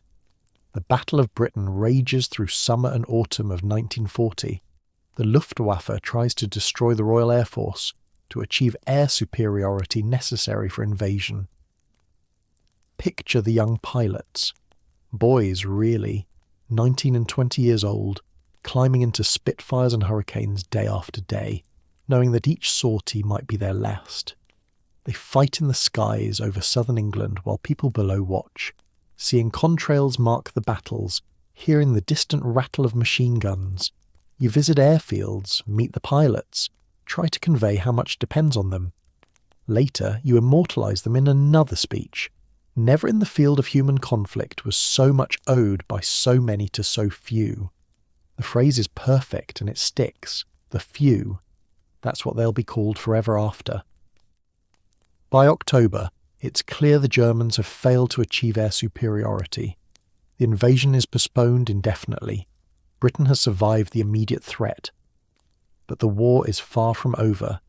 The Battle of Britain rages through summer and autumn of 1940. The Luftwaffe tries to destroy the Royal Air Force to achieve air superiority necessary for invasion. Picture the young pilots. Boys, really, 19 and 20 years old, climbing into Spitfires and Hurricanes day after day, knowing that each sortie might be their last. They fight in the skies over southern England while people below watch, seeing contrails mark the battles, hearing the distant rattle of machine guns. You visit airfields, meet the pilots, try to convey how much depends on them. Later, you immortalise them in another speech. Never in the field of human conflict was so much owed by so many to so few. The phrase is perfect and it sticks. The few. That's what they'll be called forever after. By October, it's clear the Germans have failed to achieve air superiority. The invasion is postponed indefinitely. Britain has survived the immediate threat. But the war is far from over.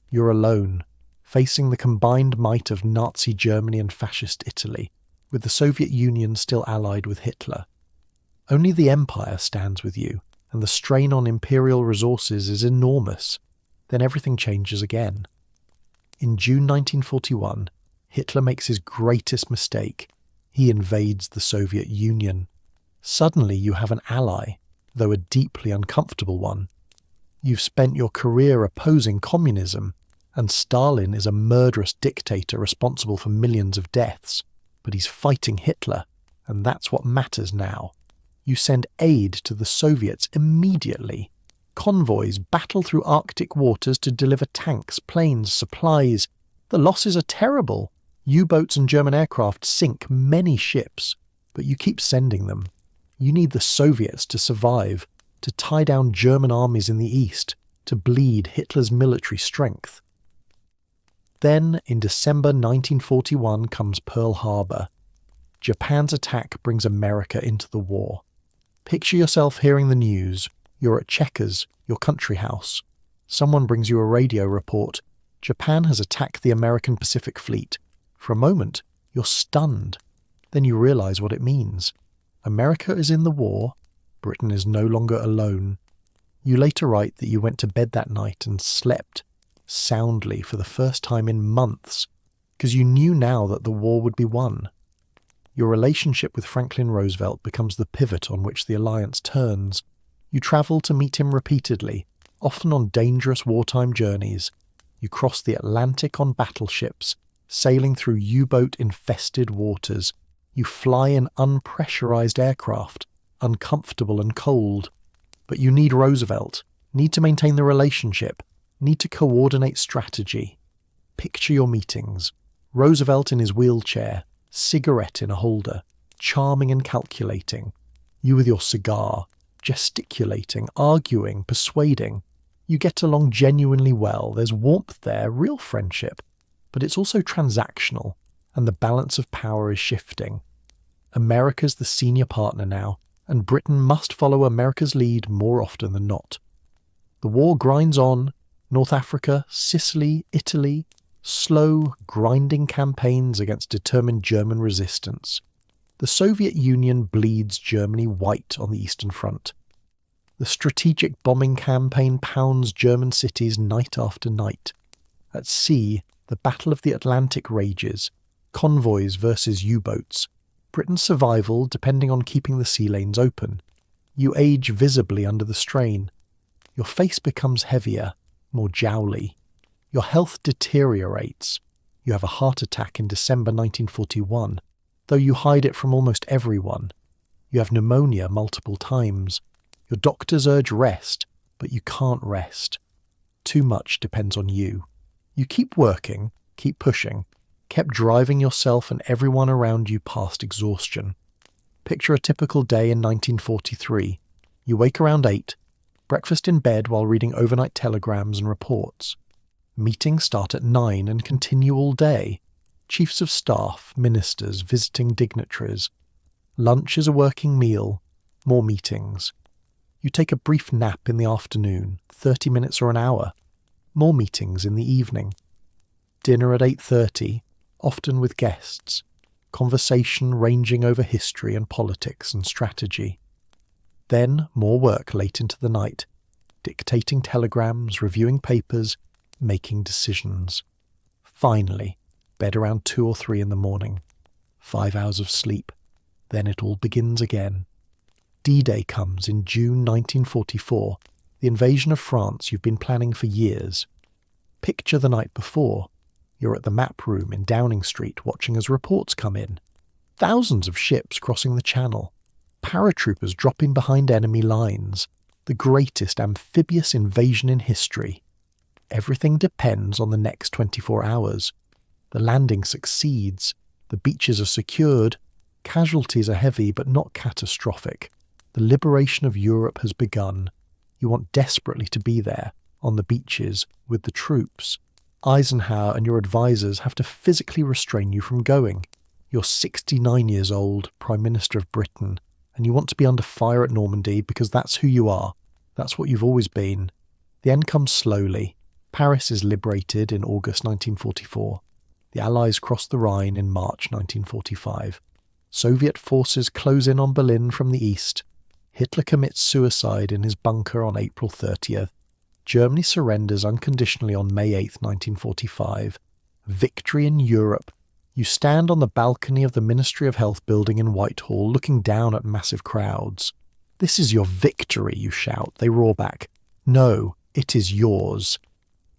You're alone, facing the combined might of Nazi Germany and Fascist Italy, with the Soviet Union still allied with Hitler. Only the Empire stands with you, and the strain on imperial resources is enormous. Then everything changes again. In June 1941, Hitler makes his greatest mistake. He invades the Soviet Union. Suddenly you have an ally, though a deeply uncomfortable one. You've spent your career opposing communism, and Stalin is a murderous dictator responsible for millions of deaths, but he's fighting Hitler, and that's what matters now. You send aid to the Soviets immediately. Convoys battle through Arctic waters to deliver tanks, planes, supplies. The losses are terrible. U-boats and German aircraft sink many ships, but you keep sending them. You need the Soviets to survive, to tie down German armies in the east, to bleed Hitler's military strength. Then, in December 1941, comes Pearl Harbor. Japan's attack brings America into the war. Picture yourself hearing the news. You're at Chequers, your country house. Someone brings you a radio report. Japan has attacked the American Pacific Fleet. For a moment, you're stunned. Then you realise what it means. America is in the war. Britain is no longer alone. You later write that you went to bed that night and slept soundly for the first time in months, because you knew now that the war would be won. Your relationship with Franklin Roosevelt becomes the pivot on which the alliance turns. You travel to meet him repeatedly, often on dangerous wartime journeys. You cross the Atlantic on battleships, sailing through U-boat-infested waters. You fly in unpressurized aircraft, uncomfortable and cold. But you need Roosevelt, need to maintain the relationship, need to coordinate strategy. Picture your meetings. Roosevelt in his wheelchair, cigarette in a holder, charming and calculating. You with your cigar, gesticulating, arguing, persuading. You get along genuinely well, there's warmth there, real friendship. But it's also transactional, and the balance of power is shifting. America's the senior partner now, and Britain must follow America's lead more often than not. The war grinds on. North Africa, Sicily, Italy, slow, grinding campaigns against determined German resistance. The Soviet Union bleeds Germany white on the Eastern Front. The strategic bombing campaign pounds German cities night after night. At sea, the Battle of the Atlantic rages, convoys versus U-boats. Britain's survival depending on keeping the sea lanes open. You age visibly under the strain. Your face becomes heavier, more jowly. Your health deteriorates. You have a heart attack in December 1941, though you hide it from almost everyone. You have pneumonia multiple times. Your doctors urge rest, but you can't rest. Too much depends on you. You keep working, keep pushing, kept driving yourself and everyone around you past exhaustion. Picture a typical day in 1943. You wake around 8, breakfast in bed while reading overnight telegrams and reports. Meetings start at 9 and continue all day. Chiefs of staff, ministers, visiting dignitaries. Lunch is a working meal. More meetings. You take a brief nap in the afternoon, 30 minutes or an hour. More meetings in the evening. Dinner at 8:30, often with guests. Conversation ranging over history and politics and strategy. Then more work late into the night, dictating telegrams, reviewing papers, making decisions. Finally, bed around 2 or 3 in the morning. 5 hours of sleep. Then it all begins again. D-Day comes in June 1944, the invasion of France you've been planning for years. Picture the night before. You're at the map room in Downing Street watching as reports come in. Thousands of ships crossing the Channel. Paratroopers dropping behind enemy lines. The greatest amphibious invasion in history. Everything depends on the next 24 hours. The landing succeeds. The beaches are secured. Casualties are heavy but not catastrophic. The liberation of Europe has begun. You want desperately to be there, on the beaches, with the troops. Eisenhower and your advisors have to physically restrain you from going. You're 69 years old, Prime Minister of Britain, and you want to be under fire at Normandy because that's who you are. That's what you've always been. The end comes slowly. Paris is liberated in August 1944. The Allies cross the Rhine in March 1945. Soviet forces close in on Berlin from the east. Hitler commits suicide in his bunker on April 30th. Germany surrenders unconditionally on May 8, 1945. Victory in Europe. You stand on the balcony of the Ministry of Health building in Whitehall looking down at massive crowds. "This is your victory," you shout. They roar back. "No, it is yours."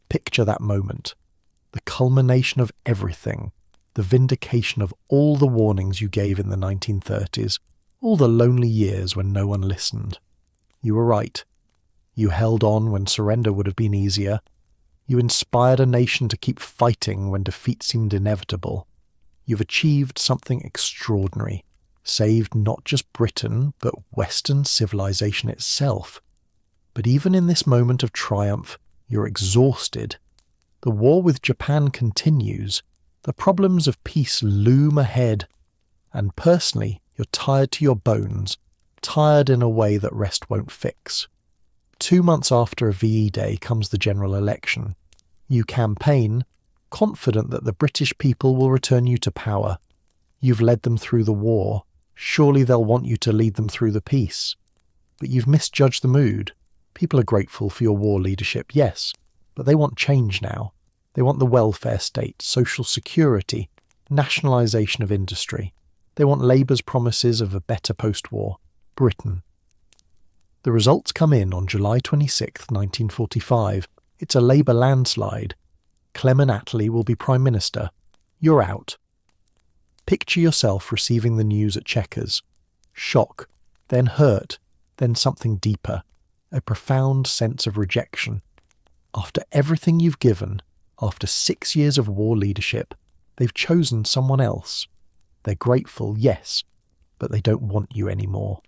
Picture that moment. The culmination of everything. The vindication of all the warnings you gave in the 1930s. All the lonely years when no one listened. You were right. You held on when surrender would have been easier. You inspired a nation to keep fighting when defeat seemed inevitable. You've achieved something extraordinary. Saved not just Britain, but Western civilization itself. But even in this moment of triumph, you're exhausted. The war with Japan continues. The problems of peace loom ahead. And personally, you're tired to your bones, tired in a way that rest won't fix. 2 months after a VE Day comes the general election. You campaign, confident that the British people will return you to power. You've led them through the war. Surely they'll want you to lead them through the peace. But you've misjudged the mood. People are grateful for your war leadership, yes, but they want change now. They want the welfare state, social security, nationalisation of industry. They want Labour's promises of a better post-war Britain. The results come in on July 26, 1945. It's a Labour landslide. Clement Attlee will be Prime Minister. You're out. Picture yourself receiving the news at Chequers. Shock, then hurt, then something deeper. A profound sense of rejection. After everything you've given, after 6 years of war leadership, they've chosen someone else. They're grateful, yes, but they don't want you anymore.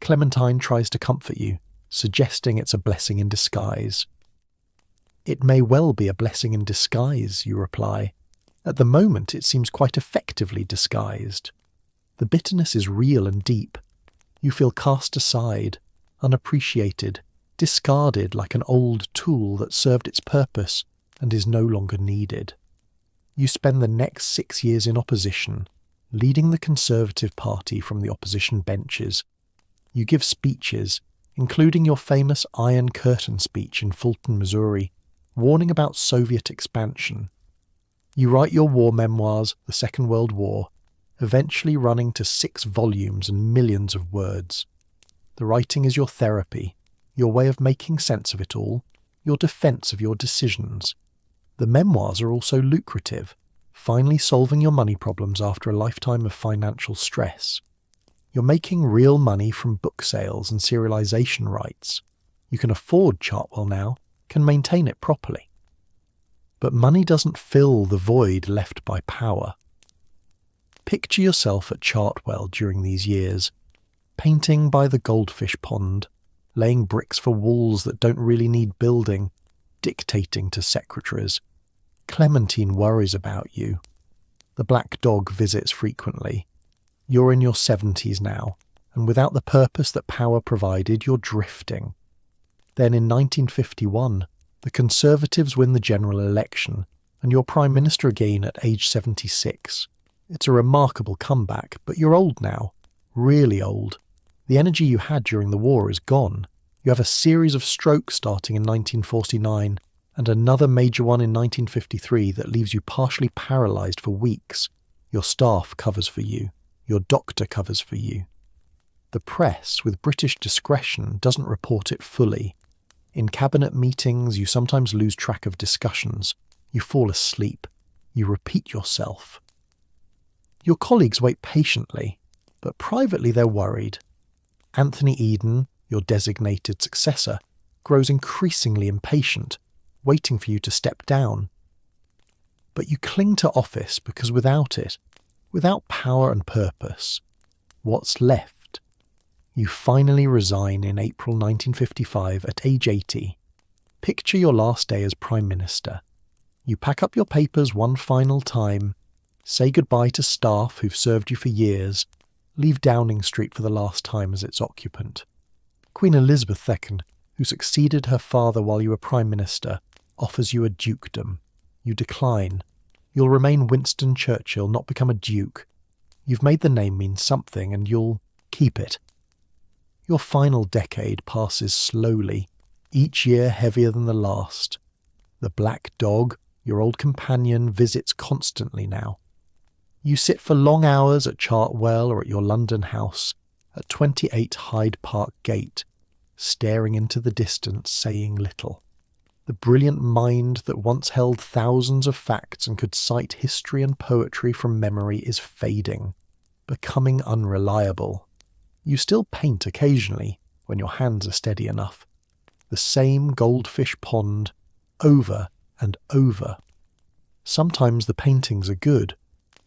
Clementine tries to comfort you, suggesting it's a blessing in disguise. "It may well be a blessing in disguise," you reply. At the moment it seems quite effectively disguised. The bitterness is real and deep. You feel cast aside, unappreciated, discarded like an old tool that served its purpose and is no longer needed. You spend the next 6 years in opposition, leading the Conservative Party from the opposition benches. You give speeches, including your famous Iron Curtain speech in Fulton, Missouri, warning about Soviet expansion. You write your war memoirs, The Second World War, eventually running to 6 volumes and millions of words. The writing is your therapy, your way of making sense of it all, your defence of your decisions. The memoirs are also lucrative, finally solving your money problems after a lifetime of financial stress. You're making real money from book sales and serialization rights. You can afford Chartwell now, can maintain it properly. But money doesn't fill the void left by power. Picture yourself at Chartwell during these years, painting by the goldfish pond, laying bricks for walls that don't really need building, dictating to secretaries. Clementine worries about you. The black dog visits frequently. You're in your 70s now, and without the purpose that power provided, you're drifting. Then in 1951, the Conservatives win the general election, and you're Prime Minister again at age 76. It's a remarkable comeback, but you're old now. Really old. The energy you had during the war is gone. You have a series of strokes starting in 1949, and another major one in 1953 that leaves you partially paralysed for weeks. Your staff covers for you. Your doctor covers for you. The press, with British discretion, doesn't report it fully. In cabinet meetings, you sometimes lose track of discussions. You fall asleep. You repeat yourself. Your colleagues wait patiently, but privately they're worried. Anthony Eden, your designated successor, grows increasingly impatient, waiting for you to step down. But you cling to office because without it, without power and purpose, what's left? You finally resign in April 1955 at age 80. Picture your last day as Prime Minister. You pack up your papers one final time, say goodbye to staff who've served you for years, leave Downing Street for the last time as its occupant. Queen Elizabeth II, who succeeded her father while you were Prime Minister, offers you a dukedom. You decline. You'll remain Winston Churchill, not become a duke. You've made the name mean something, and you'll keep it. Your final decade passes slowly, each year heavier than the last. The black dog, your old companion, visits constantly now. You sit for long hours at Chartwell or at your London house, at 28 Hyde Park Gate, staring into the distance, saying little. The brilliant mind that once held thousands of facts and could cite history and poetry from memory is fading, becoming unreliable. You still paint occasionally, when your hands are steady enough. The same goldfish pond, over and over. Sometimes the paintings are good,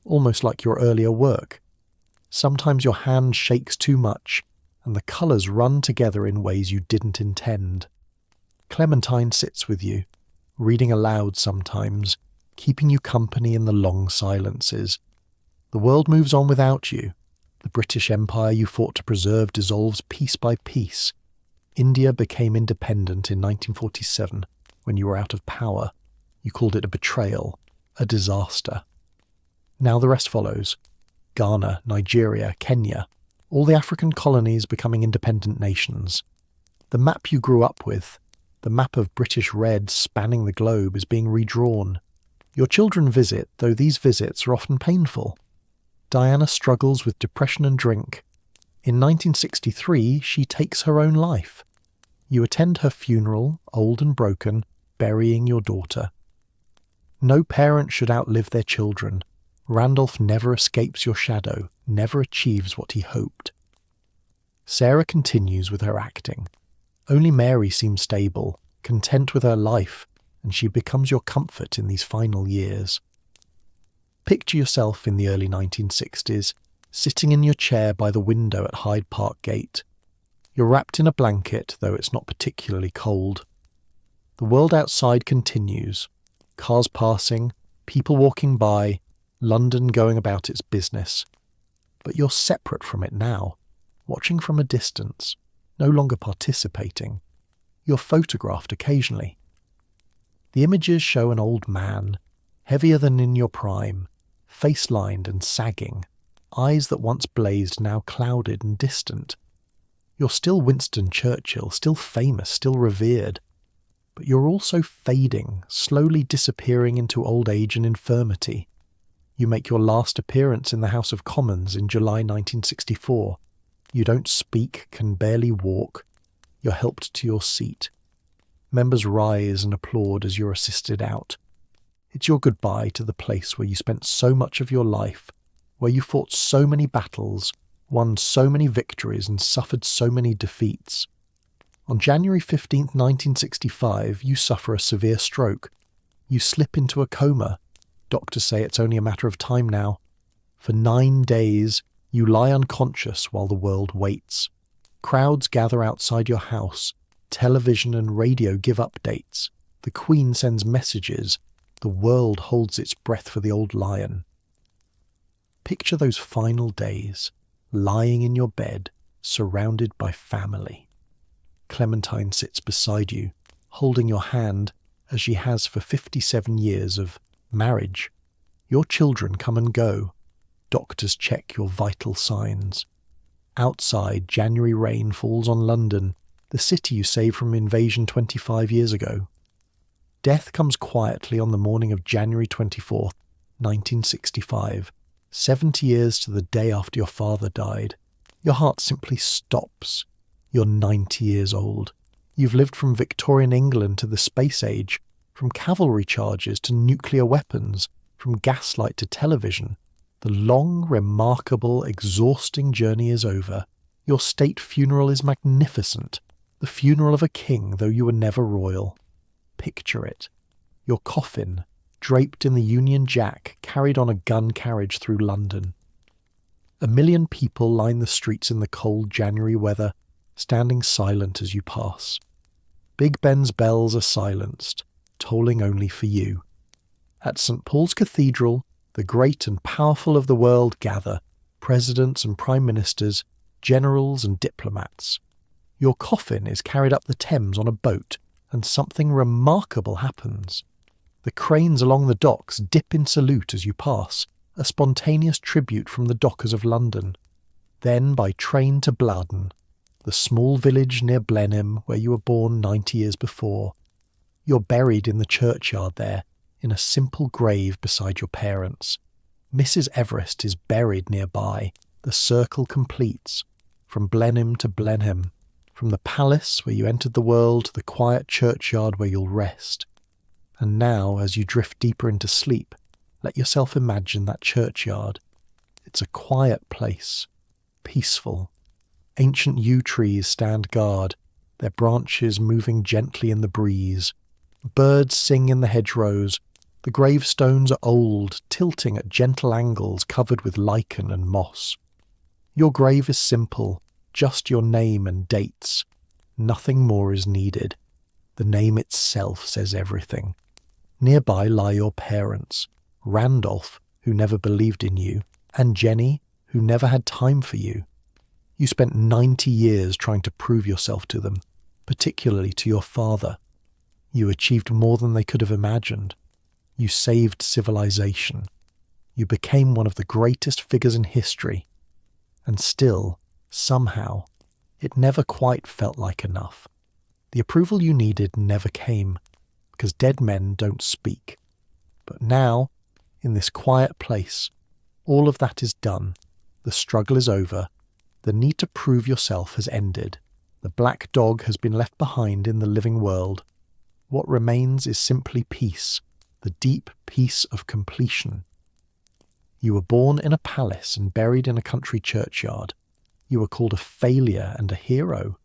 almost like your earlier work. Sometimes your hand shakes too much, and the colours run together in ways you didn't intend. Clementine sits with you, reading aloud sometimes, keeping you company in the long silences. The world moves on without you. The British Empire you fought to preserve dissolves piece by piece. India became independent in 1947, when you were out of power. You called it a betrayal, a disaster. Now the rest follows. Ghana, Nigeria, Kenya, all the African colonies becoming independent nations. The map you grew up with, the map of British red spanning the globe, is being redrawn. Your children visit, though these visits are often painful. Diana struggles with depression and drink. In 1963, she takes her own life. You attend her funeral, old and broken, burying your daughter. No parent should outlive their children. Randolph never escapes your shadow, never achieves what he hoped. Sarah continues with her acting. Only Mary seems stable, content with her life, and she becomes your comfort in these final years. Picture yourself in the early 1960s, sitting in your chair by the window at Hyde Park Gate. You're wrapped in a blanket, though it's not particularly cold. The world outside continues. Cars passing, people walking by, London going about its business. But you're separate from it now, watching from a distance, no longer participating. You're photographed occasionally. The images show an old man, heavier than in your prime, face-lined and sagging, eyes that once blazed now clouded and distant. You're still Winston Churchill, still famous, still revered, but you're also fading, slowly disappearing into old age and infirmity. You make your last appearance in the House of Commons in July 1964. You don't speak, can barely walk. You're helped to your seat. Members rise and applaud as you're assisted out. It's your goodbye to the place where you spent so much of your life, where you fought so many battles, won so many victories and suffered so many defeats. On January 15, 1965, you suffer a severe stroke. You slip into a coma. Doctors say it's only a matter of time now. For 9 days, you lie unconscious while the world waits. Crowds gather outside your house. Television and radio give updates. The Queen sends messages. The world holds its breath for the old lion. Picture those final days, lying in your bed, surrounded by family. Clementine sits beside you, holding your hand as she has for 57 years of marriage. Your children come and go. Doctors check your vital signs. Outside, January rain falls on London, the city you saved from invasion 25 years ago. Death comes quietly on the morning of January 24th, 1965, 70 years to the day after your father died. Your heart simply stops. You're 90 years old. You've lived from Victorian England to the space age, from cavalry charges to nuclear weapons, from gaslight to television. The long, remarkable, exhausting journey is over. Your state funeral is magnificent, the funeral of a king, though you were never royal. Picture it. Your coffin, draped in the Union Jack, carried on a gun carriage through London. 1 million people line the streets in the cold January weather, standing silent as you pass. Big Ben's bells are silenced, tolling only for you. At St. Paul's Cathedral, the great and powerful of the world gather, presidents and prime ministers, generals and diplomats. Your coffin is carried up the Thames on a boat, and something remarkable happens. The cranes along the docks dip in salute as you pass, a spontaneous tribute from the dockers of London. Then by train to Bladon, the small village near Blenheim where you were born 90 years before. You're buried in the churchyard there, in a simple grave beside your parents. Mrs. Everest is buried nearby. The circle completes. From Blenheim to Blenheim. From the palace where you entered the world to the quiet churchyard where you'll rest. And now, as you drift deeper into sleep, let yourself imagine that churchyard. It's a quiet place, peaceful. Ancient yew trees stand guard, their branches moving gently in the breeze. Birds sing in the hedgerows. The gravestones are old, tilting at gentle angles covered with lichen and moss. Your grave is simple, just your name and dates. Nothing more is needed. The name itself says everything. Nearby lie your parents, Randolph, who never believed in you, and Jenny, who never had time for you. You spent 90 years trying to prove yourself to them, particularly to your father. You achieved more than they could have imagined. You saved civilization. You became one of the greatest figures in history. And still, somehow, it never quite felt like enough. The approval you needed never came, because dead men don't speak. But now, in this quiet place, all of that is done. The struggle is over. The need to prove yourself has ended. The black dog has been left behind in the living world. What remains is simply peace, the deep peace of completion. You were born in a palace and buried in a country churchyard. You were called a failure and a hero.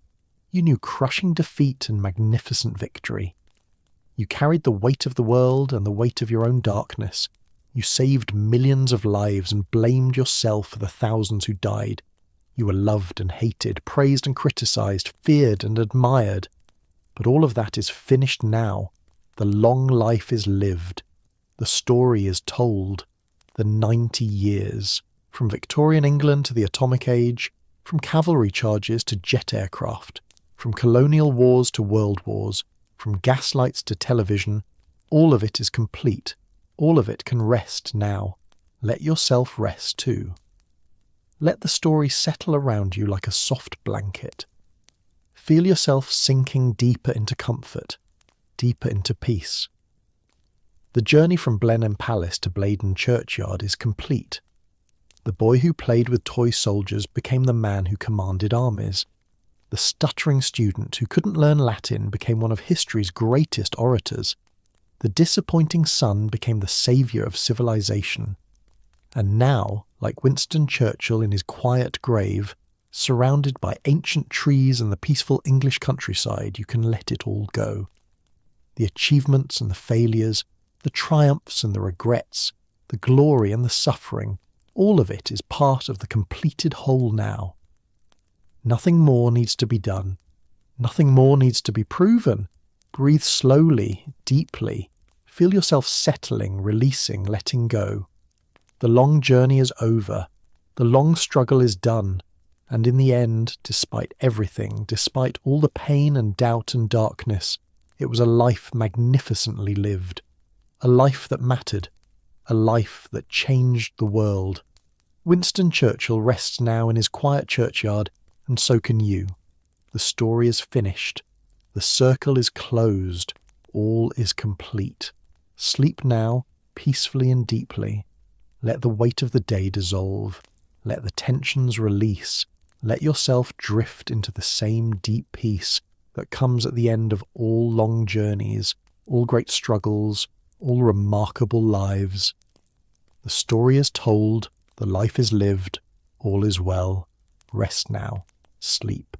You knew crushing defeat and magnificent victory. You carried the weight of the world and the weight of your own darkness. You saved millions of lives and blamed yourself for the thousands who died. You were loved and hated, praised and criticized, feared and admired. But all of that is finished now. The long life is lived. The story is told. The 90 years. From Victorian England to the atomic age, from cavalry charges to jet aircraft, from colonial wars to world wars, from gaslights to television, all of it is complete. All of it can rest now. Let yourself rest too. Let the story settle around you like a soft blanket. Feel yourself sinking deeper into comfort, deeper into peace. The journey from Blenheim Palace to Bladon Churchyard is complete. The boy who played with toy soldiers became the man who commanded armies. The stuttering student who couldn't learn Latin became one of history's greatest orators. The disappointing son became the saviour of civilization. And now, like Winston Churchill in his quiet grave, surrounded by ancient trees and the peaceful English countryside, you can let it all go. The achievements and the failures, the triumphs and the regrets, the glory and the suffering, all of it is part of the completed whole now. Nothing more needs to be done. Nothing more needs to be proven. Breathe slowly, deeply. Feel yourself settling, releasing, letting go. The long journey is over. The long struggle is done. And in the end, despite everything, despite all the pain and doubt and darkness, it was a life magnificently lived. A life that mattered. A life that changed the world. Winston Churchill rests now in his quiet churchyard, and so can you. The story is finished. The circle is closed. All is complete. Sleep now, peacefully and deeply. Let the weight of the day dissolve. Let the tensions release. Let yourself drift into the same deep peace that comes at the end of all long journeys, all great struggles, all remarkable lives. The story is told, the life is lived, all is well. Rest now, sleep.